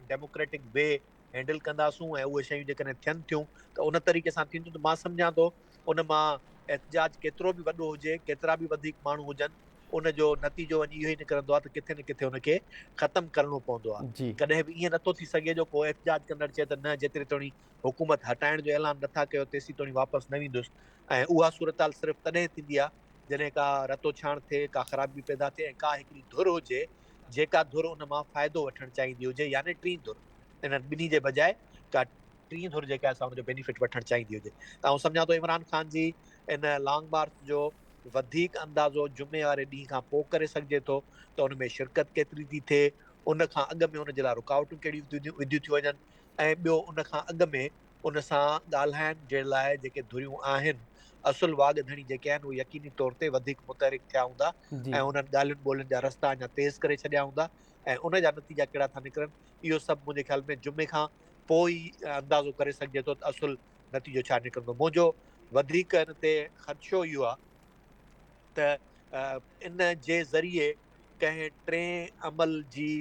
डेमोक्रेटिक वे हैंडल कंदासूं ऐं उहे शयूं जेकॾहिं थियनि थियूं त उन तरीक़े सां थींदियूं त मां सम्झां थो उन मां एहतजाज केतिरो बि वॾो हुजे, केतिरा बि वधीक माण्हू हुजनि, उनजो नतीजो वञी इहो ई निकिरंदो आहे त किथे न किथे हुनखे ख़तमु करिणो पवंदो आहे। जी कॾहिं बि ईअं नथो थी सघे जो को एहतजाज कंदड़ चए त न जेतिरे ताईं हुकूमत हटाइण जो ऐलान नथा कयो तेसीं ताईं वापसि न वेंदुसि। ऐं उहा सूरत सिर्फ़ु तॾहिं थींदी आहे जॾहिं का रतो छाण थिए, का ख़राबी पैदा थिए ऐं का हिकिड़ी धुर हुजे जेका धुर उन मां फ़ाइदो वठणु चाहींदी हुजे, यानी टीं धुर, इन्हनि ॿिन्ही जे बजाए का टीं धुर जेका असां हुनजो बेनिफिट वठणु चाहींदी हुजे। त आउं सम्झां थो इमरान ख़ान जी इन लॉन्ग मार्च जो वधीक अंदाज़ो जुमे वारे ॾींहं खां पोइ करे सघिजे थो त उन में शिरकत केतिरी थी थिए, उन खां अॻु में उन जे लाइ रुकावटूं कहिड़ियूं विधियूं थियूं वञनि, ऐं ॿियो उन खां अॻु में उन सां ॻाल्हाइण जे लाइ जेके धुरियूं आहिनि, असुल वाघधणी जेके आहिनि उहे यकीनी तौर ते वधीक मुतहरिक थिया हूंदा जी ऐं उन्हनि ॻाल्हियुनि ॿोलियुनि जा रस्ता अञा तेज़ करे छॾिया हूंदा ऐं उन जा नतीजा कहिड़ा था निकिरनि, इहो सभु मुंहिंजे ख़्याल में जुमे खां पोइ ई अंदाज़ो करे सघिजे थो त असुल नतीजो छा निकिरंदो। मुंहिंजो वधीक हिन ते ख़दशो इहो आहे त इन जे ज़रिए कंहिं टें अमल जी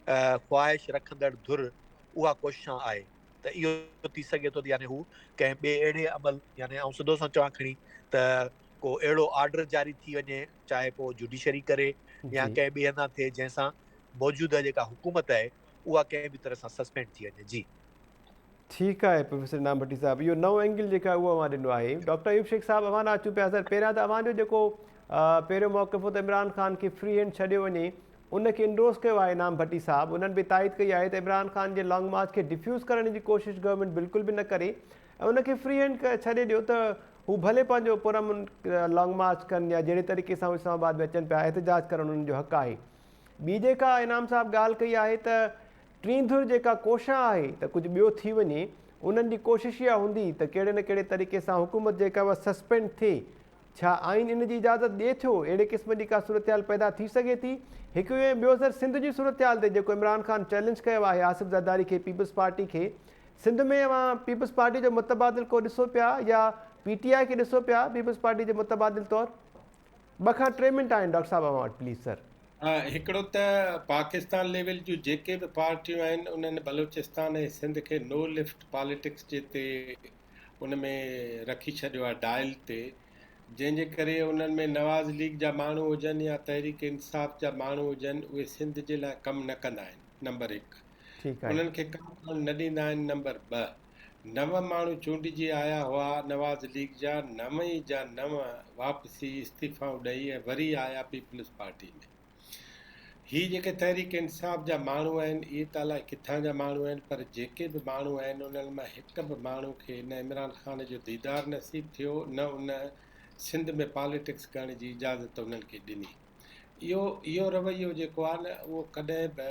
ख़्वाहिश रखंदड़ धुर उहा कोशिशां आहे त इहो थी सघे थो यानी हू कंहिं ॿिए अहिड़े अमल, यानी आउं सिधो सां चवां खणी त को अहिड़ो ऑर्डर जारी थी वञे, चाहे पोइ जुडिशरी करे या जी कंहिं ॿिए हंधा थिए जंहिंसां मौजूदा जेका हुकूमत आहे उहा कंहिं बि तरह सां सस्पेंड थी वञे। जी ठीकु आहे प्रोफेसर इनाम भट्टी साहब, इहो नओं एंगल जेका उहो मां ॾिनो आहे। डॉक्टर अयूब शेख साहब, अवां अचूं पिया सर, पहिरियां त अवां जो जेको पहिरियों मौक़िफ़ हो त इमरान ख़ान खे फ्री हैंड छॾियो वञे, उनखे इंडोर्स कयो आहे इनाम भट्टी साहब। उन्हनि बि ताईद कई आहे त इमरान ख़ान जे लॉन्ग मार्च खे डिफ्यूज़ करण जी कोशिशि गवर्नमेंट बिल्कुलु बि न करे ऐं उनखे फ्री हैंड छॾे ॾियो त हू भले पंहिंजो पुरअमन लॉन्ग मार्च कनि या जहिड़े तरीक़े सां इस्लामाबाद में अचनि पिया एहतजाज करणु उन्हनि जो हक़ आहे। ॿी जेका इनाम साहब ॻाल्हि कई आहे त टीं धुर जेका कोशिश आहे त कुझु ॿियो थी वञे, उन्हनि जी कोशिशि इहा हूंदी त कहिड़े न कहिड़े तरीक़े सां हुकूमत जेका उहा सस्पेंड थिए। छा आइन इन जी इजाज़त ॾिए थो? अहिड़े क़िस्म जी का सूरत हाल पैदा थी सघे थी? हिकु ॿियो सर सिंध जी सूरत हाल ते जेको इमरान ख़ान चैलेंज कयो आहे आसिफ ज़रदारी खे, पीपल्स पार्टी खे, सिंध में अवां पीपल्स पार्टी जो मुतबादिल को ॾिसो पिया या PTI खे ॾिसो पिया पीपल्स पार्टी जे मुतबादिल तौरु? 2 खां 3 मिंट आहिनि डॉक्टर साहब अवां वटि प्लीज़ सर। हिकिड़ो त पाकिस्तान लेवल जूं जेके बि पार्टियूं आहिनि उन्हनि बलूचिस्तान ऐं सिंध खे नो लिफ्ट पॉलिटिक्स जे ते उन में रखी छॾियो आहे डायल ते, जंहिंजे करे उन्हनि में नवाज़ लीग जा माण्हू हुजनि या तहरीक इंसाफ़ जा माण्हू हुजनि, उहे सिंध जे लाइ कमु न कंदा आहिनि। नंबर 1 उन्हनि खे कमु करणु न ॾींदा आहिनि। नंबर 2 9 माण्हू चूंडिजी आया हुआ नवाज़ लीग जा, 9 जा 9 वापसी इस्तीफ़ाऊं ॾेई ऐं वरी आया पीपल्स पार्टी में। ही जेके तहरीक इंसाफ़ जा माण्हू आहिनि इहे त अलाए किथां जा माण्हू आहिनि, पर जेके बि माण्हू आहिनि उन्हनि मां हिकु बि माण्हू खे न इमरान ख़ान जो दीदार नसीब थियो, न उन सिंध में पॉलिटिक्स करण जी इजाज़त उन्हनि खे ॾिनी। इहो रवैयो जेको आहे न उहो कॾहिं बि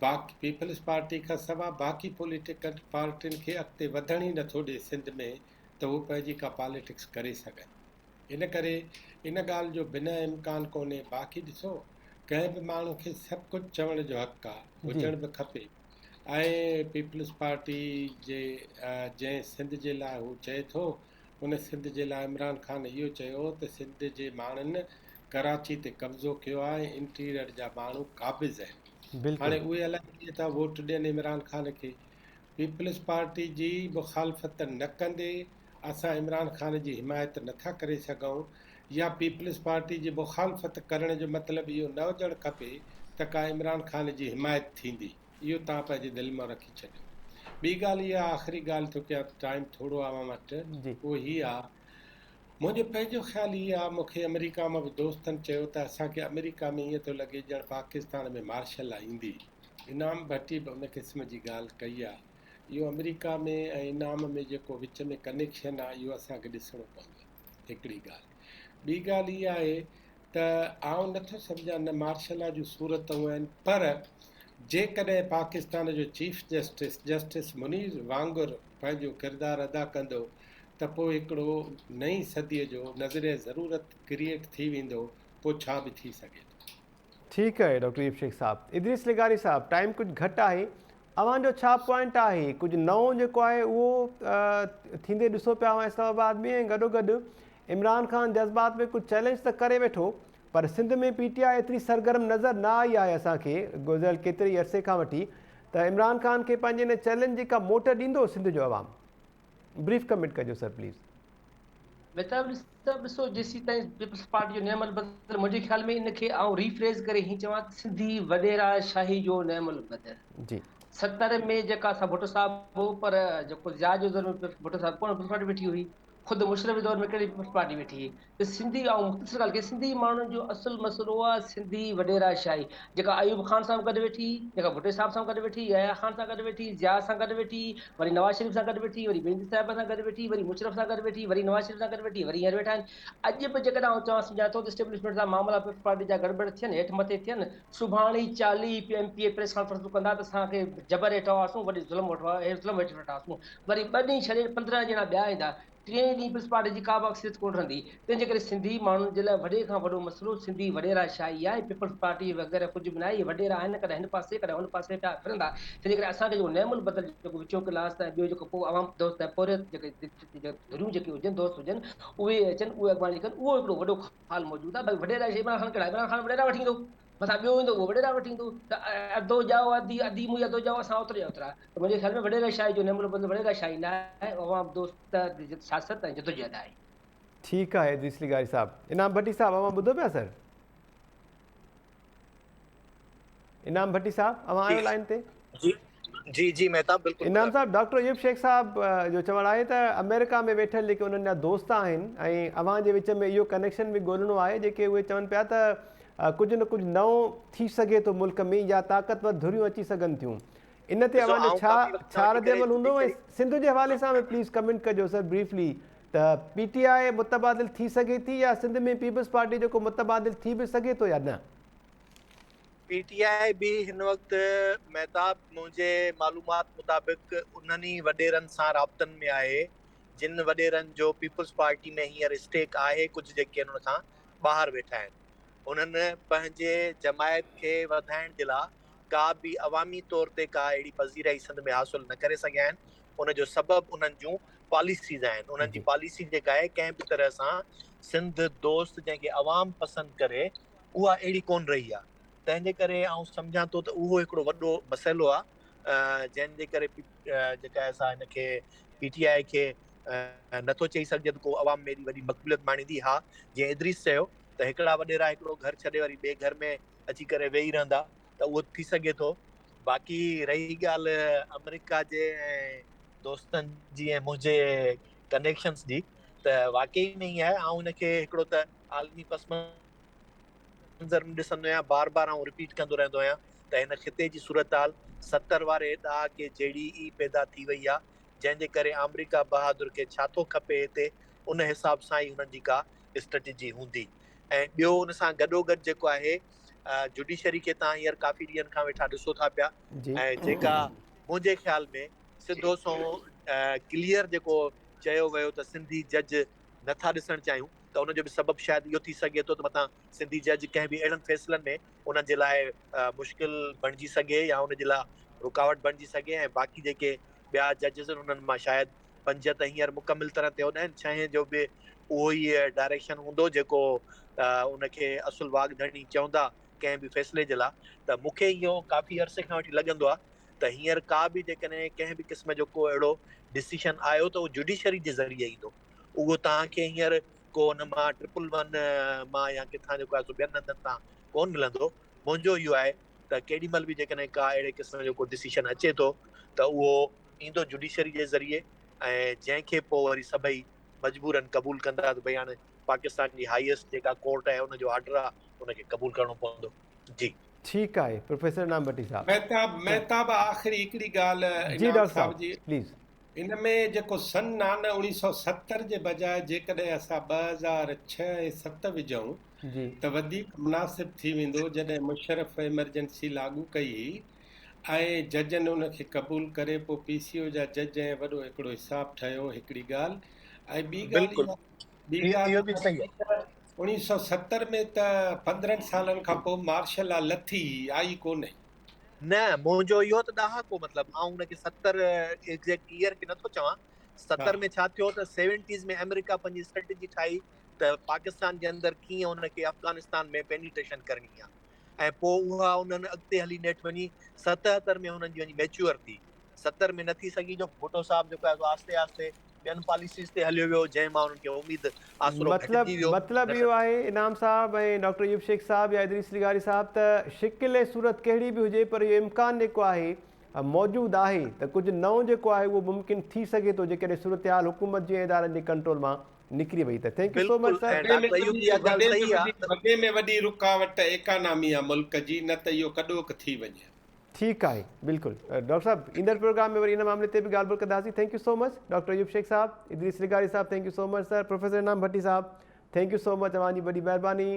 बाक़ी पीपल्स पार्टी खां सवाइ बाक़ी पॉलिटिकल पार्टियुनि खे अॻिते वधण ई नथो ॾिए सिंध में त उहो पंहिंजी का पॉलिटिक्स करे सघनि। इन करे इन ॻाल्हि जो बिना इम्कान कोन्हे। बाक़ी ॾिसो कंहिं बि माण्हू खे सभु कुझु चवण जो हक़ु आहे, हुजण बि खपे। ऐं पीपल्स पार्टी जे जंहिं सिंध जे लाइ हू चए थो, उन सिंध जे लाइ इमरान ख़ान इहो चयो त सिंध जे माण्हुनि कराची ते कब्ज़ो कयो आहे, इंटीरियर जा माण्हू क़ाबिज़ आहिनि। हाणे उहे अलाए कीअं था वोट ॾियनि इमरान ख़ान खे। पीपल्स पार्टी जी मुखालफ़त न कंदे असां इमरान ख़ान जी हिमायत नथा करे सघूं, या पीपल्स पार्टी जी मुखालफ़त करण जो मतिलबु इहो न हुजणु खपे त का इमरान ख़ान जी हिमायत थींदी। इहो तव्हां पंहिंजे दिलि मां रखी छॾियो। ॿी ॻाल्हि इहा आख़िरी ॻाल्हि थो कयां, टाइम थोरो आहे मां वटि, उहो हीअ आहे मुंहिंजो पंहिंजो ख़्यालु इहो आहे, मूंखे अमेरिका मां बि दोस्तनि चयो त असांखे अमेरिका में ईअं थो लॻे ॼण पाकिस्तान में मार्शल आहे ईंदी। इनाम भट्टी बि उन क़िस्म जी ॻाल्हि कई आहे। इहो अमेरिका में ऐं इनाम में जेको विच में कनेक्शन आहे इहो असांखे ॾिसणो पवंदो। हिकिड़ी ॻाल्हि। ॿी ॻाल्हि इहा आहे त आउं नथो सम्झां न मार्शल जूं सूरतूं आहिनि, पर जेकॾहिं पाकिस्तान जो चीफ जस्टिस मुनीर वांगुरु पंहिंजो किरदारु अदा कंदो त पोइ हिकिड़ो नई सदीअ जो नज़रिया ज़रूरत क्रिएट थी वेंदो, पोइ छा बि थी सघे थो। ठीकु आहे डॉक्टर यूब शेख साहब। इदरीस लिगारी साहब, टाइम कुझु घटि आहे, अव्हांजो छा पॉइंट आहे? कुझु नओं जेको आहे उहो थींदे ॾिसो पिया इस्लामाबाद में, ऐं गॾोगॾु इमरान ख़ान जज़्बात में कुझु चैलेंज त करे वेठो, पर सिंध में PTI एतिरी सरगर्म नज़र न आई आहे असांखे गुज़िरियल केतिरे अरसे खां वठी त इमरान ख़ान खे पंहिंजे हिन चैलेंज जी का मोट ॾींदो सिंध जो अवाम? ब्रीफ कमेंट कजो सर प्लीज़। ॾिसो जेसीं ताईं पीपल्स पार्टी जो नेमल बदल, मुंहिंजे ख्याल में इनखे आउं रीफ्रेज़ करे हीअं चवां त सिंधी वॾेरा शाही जो नेमल बदल। जी 70 में जेका असां भुट्टो साहिब हो, पर जेको ज़िया जो दौर में भुट्टो साहिब कोन पीपल्स पार्टी वेठी हुई, ख़ुदि मुशरफ दौर में कहिड़ी पीपल्स पार्टी वेठी हुई। त सिंधी ऐं मुख़्तसर ॻाल्हि कई, सिंधी माण्हुनि जो असुलु मसइलो आहे सिंधी वॾेरा शाही, जेका अयूब ख़ान सां गॾु वेठी, जेका भुट्टे साहिब सां गॾु वेठी, याया ख़ान सां गॾु वेठी, ज़िया सां गॾु वेठी, वरी नवाज़ शरीफ़ सां गॾु वेठी, वरी बेनज़ीर साहिब सां गॾु वेठी, वरी मुशरफ सां गॾु वेठी, वरी नवाज़ शरीफ़ सां गॾु वेठी, वरी हींअर वेठा आहिनि। अॼु बि जेकॾहिं आउं चवां सम्झां थो त इस्टेब्लिशमेंट सां मामला पीपल्स पार्टी जा गड़बड़ थियनि, हेठि मथे थियनि, सुभाणे ई 40 MP प्रेस कॉन्फ्रेंस कंदा त असांखे जबर हेठि हुआसीं, वरी ज़ुल्म वेठि वेठासीं, वरी 2 ॾींहं छॾे 15 ॼणा ॿिया ईंदा, 3 ॾींहं पीपल्स पार्टी जी का बि अक्सियत कोन रहंदी। तंहिंजे करे सिंधी माण्हुनि जे लाइ वॾे खां वॾो मसइलो सिंधी वॾेरा शाही आहे। पीपल्स पार्टी वग़ैरह कुझु बि न आहे, वॾेरा आहिनि, कॾहिं हिन पासे कॾहिं हुन पासे पिया फिरंदा। तंहिंजे करे असांखे जेको नेमुल बदल जेको विचो क्लास ऐं ॿियो जेको पोइ आवाम दोस्त ऐं पोरे जेके धुरियूं जेके हुजनि दोस्त हुजनि उहे अचनि, उहे अॻुवाणी कनि, उहो हिकिड़ो वॾो हाल मौजूदु आहे। भई वॾेरा इमरान ख़ान कहिड़ा, इमरान ख़ान वॾेरा वठी ईंदो, मथां ॿियो ईंदो उहो वॾेरा वठी ईंदो, त अधो ॼाओ अधी मुंहिंजी अधो ॼाओ असां ओतिरे ओतिरा। त मुंहिंजे ख़्याल में वॾेरा शाही जो नेमुल बदल वॾेरा शाही न आहे, अवाम दोस्त सियासत ऐं जदोजहद आहे। ठीकु आहे इदरीस लिगारी साहब। इनाम भट्टी साहब अवां ॿुधो पिया सर? इनाम भट्टी साहब अवां आयो लाइन ते? जी जी मेहताब बिल्कुलु। इनाम साहब, डॉक्टर यूब शेख साहब जो चवणु आहे त अमेरिका में वेठल जेके उन्हनि जा दोस्त आहिनि ऐं अवां जे विच में इहो कनेक्शन बि ॻोल्हणो आहे, जेके उहे चवनि पिया त कुझु न कुझु नओं थी सघे थो मुल्क में या ताक़तवर धुरियूं अची सघनि थियूं इन ते अवां छा रद्दमल हूंदो ऐं सिंध जे हवाले सां प्लीज़ कमेंट कजो सर ब्रीफली त PTI मुतबादिल थी सघे थी या सिंध में पीपल्स पार्टी जेको मुतबादिल थी बि सघे थो या न PTI भी हिन वक़्तु महताब मुंहिंजे मालूमात मुताबिक़ उन्हनि ई वॾेरनि सां राब्तनि में आहे जिन वॾेरनि जो पीपल्स पार्टी में हींअर स्टेक आहे कुझु जेके हुन खां ॿाहिरि वेठा आहिनि उन्हनि पंहिंजे जमायत खे वधाइण जे लाइ का बि अवामी तौर ते का अहिड़ी पज़ीराई सिंध में हासिलु न करे सघिया आहिनि उनजो सबबु उन्हनि जूं पॉलिसीज़ आहिनि उन्हनि जी पॉलिसी जेका आहे कंहिं बि तरह सां सिंध दोस्त जंहिंखे अवाम पसंदि करे उहा अहिड़ी कोन रही आहे तंहिंजे करे आउं सम्झां थो त उहो हिकिड़ो वॾो मसइलो आहे जंहिंजे करे जेका असां हिनखे PTI खे नथो चई सघिजे त को अवाम में एॾी वॾी मक़बूलियत माणींदी हा जीअं इद्रीस चयो त हिकिड़ा वॾेरा हिकिड़ो घर छॾे वरी ॿिए घर में अची करे वेही रहंदा त उहो थी सघे थो बाक़ी रही ॻाल्हि अमेरिका जे ऐं दोस्तनि जी ऐं मुंहिंजे कनेक्शन्स जी त वाकई में ई आहे ऐं हिनखे हिकिड़ो त आलमी पस मंज़र में ॾिसंदो आहियां बार बार आउं रिपीट कंदो रहंदो आहियां त हिन ख़िते जी सूरत हाल 70 वारे ॾहाके जहिड़ी ई पैदा थी वई आहे जंहिंजे करे अमेरिका बहादुर खे छा थो खपे हिते उन हिसाब सां ई हुननि जी का स्ट्रेटेजी हूंदी ऐं ॿियो हुन सां गॾोगॾु जेको आहे जुडिशरी खे तव्हां हींअर काफ़ी ॾींहंनि खां वेठा ॾिसो था पिया ऐं जेका मुंहिंजे ख़्याल में सिधो सो क्लियर जेको चयो वियो त सिंधी जज नथा ॾिसणु चाहियूं त उनजो बि सबबु शायदि इहो थी सघे थो त मथां सिंधी जज कंहिं बि अहिड़नि फ़ैसिलनि में उन्हनि जे लाइ मुश्किल बणिजी सघे या उन जे लाइ रुकावट बणिजी सघे ऐं बाक़ी जेके ॿिया जजिस आहिनि उन्हनि मां शायदि 5 त हींअर मुकमिल तरह ते होॾा आहिनि 6 जो बि उहो ई डायरेक्शन हूंदो जेको उनखे असुल वागधणी चवंदा कंहिं बि फ़ैसिले जे लाइ त मूंखे इहो काफ़ी अरसे खां वठी लॻंदो आहे त हींअर का बि जेकॾहिं कंहिं बि क़िस्म जो को अहिड़ो डिसीशन आयो त उहो जुडिशरी जे ज़रिए ईंदो उहो तव्हांखे हींअर को हुन मां 111 मां या किथां जेको आहे सो ॿियनि हंधनि तां कोन मिलंदो मुंहिंजो इहो आहे त केॾी महिल बि जेकॾहिं का अहिड़े क़िस्म जो को डिसीशन अचे थो त उहो ईंदो जुडिशरी जे ज़रिए ऐं जंहिंखे पोइ वरी सभई मजबूरन क़बूल कंदा त भई हाणे पाकिस्तान जी हाईएस्ट जेका कोर्ट आहे हुनजो ऑर्डर आहे उनखे क़बूल करणो पवंदो जी ठीकु आहे प्रोफेसर इनाम भट्टी साहब महताब आख़िरी हिकिड़ी ॻाल्हि जी इनाम doctor Sahib Sahib ji please इन में जेको सन आहे न 1970 जे बजाए जेकॾहिं असां 2006 ऐं 7 विझूं जी त वधीक मुनासिब थी वेंदो जॾहिं मुशर्रफ एमरजेंसी लागू कई ऐं जजनि उनखे क़बूल करे पोइ PCO जा जज ऐं वॾो हिकिड़ो हिसाबु ठहियो हिकिड़ी ॻाल्हि ऐं ॿी इहो बि सही ॻाल्हि 1970 में त 15 सालनि खां पोइ मार्शल लॉ लथी आई कोन्हे न मुंहिंजो इहो त ॾहाको मतिलबु आउं हुनखे 70 एग्ज़ैक्ट ईयर खे नथो चवां 70 में छा थियो त 70s में अमेरिका पंहिंजी स्ट्रेटेजी ठाही त पाकिस्तान जे अंदरि कीअं हुनखे अफ़गानिस्तान में पेनिट्रेशन करणी आहे ऐं पोइ उहा उन्हनि अॻिते हली नेठि वञी 77 में हुननि जी वञी मैच्योर थी 70 में न थी सघी जो भुट्टो साहब जेको आहे आस्ते आस्ते ॿियनि पॉलिसीज़ ते हलियो वियो जंहिं मां उन्हनि खे उमेद आसरो घटिजी वियो मतलब इहो आहे इनाम साहब ऐं डॉक्टर अयूब शेख साहब या इदरीस लिगारी साहब त शिकिल सूरत कहिड़ी बि हुजे पर इहो इम्कान जेको आहे मौजूदु आहे त कुझु नओं जेको आहे उहो मुमकिन थी सघे थो जेकॾहिं सूरत हाल हुकूमत जे इदारनि जे कंट्रोल मां निकिरी वई त thank you so much sir वॾे में वॾी रुकावट इकानमी आहे मुल्क जी न त इहो कॾोक थी वञे ठीकु आहे बिल्कुलु डॉक्टर साहब ईंदड़ प्रोग्राम में वरी इन मामले ते बि ॻाल्हि ॿोल कंदासीं thank you so much doctor Ayub Sheikh sahab Idrees लिगारी sahab thank you so much sir professor Inam Bhatti sahab thank you so much तव्हांजी वॾी महिरबानी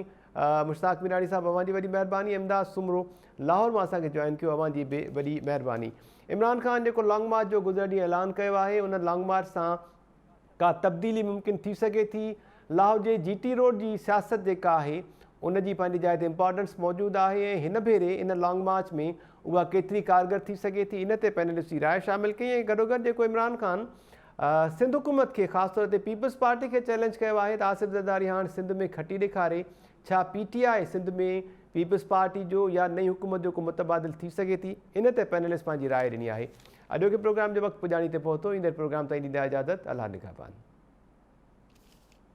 मुश्ताक मिराणी साहब अवांजी वॾी महिरबानी इमदाद सुमरो लाहौर मां असांखे जॉइन कयो अवांजी बि वॾी महिरबानी इमरान ख़ान जेको लॉन्ग मार्च जो गुज़र ॾींहुं ऐलान कयो आहे उन लॉन्ग मार्च सां का तब्दीली मुमकिन थी सघे थी लाहौर जे GT रोड जी सियासत जेका आहे उनजी पंहिंजी जाइ ते इम्पोर्टेंस मौजूदु आहे ऐं हिन भेरे इन लॉन्ग मार्च में उहा केतिरी कारगर थी सघे थी इन ते पैनलिस्ट जी राय शामिल कई ऐं गॾोगॾु जेको इमरान ख़ान सिंध हुकूमत खे ख़ासि तौर ते पीपल्स पार्टी खे चैलेंज कयो आहे त आसिफ ज़रदारी हाणे सिंध में खटी ॾेखारे छा PTI सिंध में पीपल्स पार्टी जो या नई हुकूमत जो को मुतबादिल थी सघे थी इन ते पैनलिस्ट पंहिंजी राय ॾिनी आहे अॼोके प्रोग्राम जो वक़्तु पुॼाणी ते पहुतो ईंदड़ प्रोग्राम ताईं ॾींदा इजाज़त अलाह निगहबान।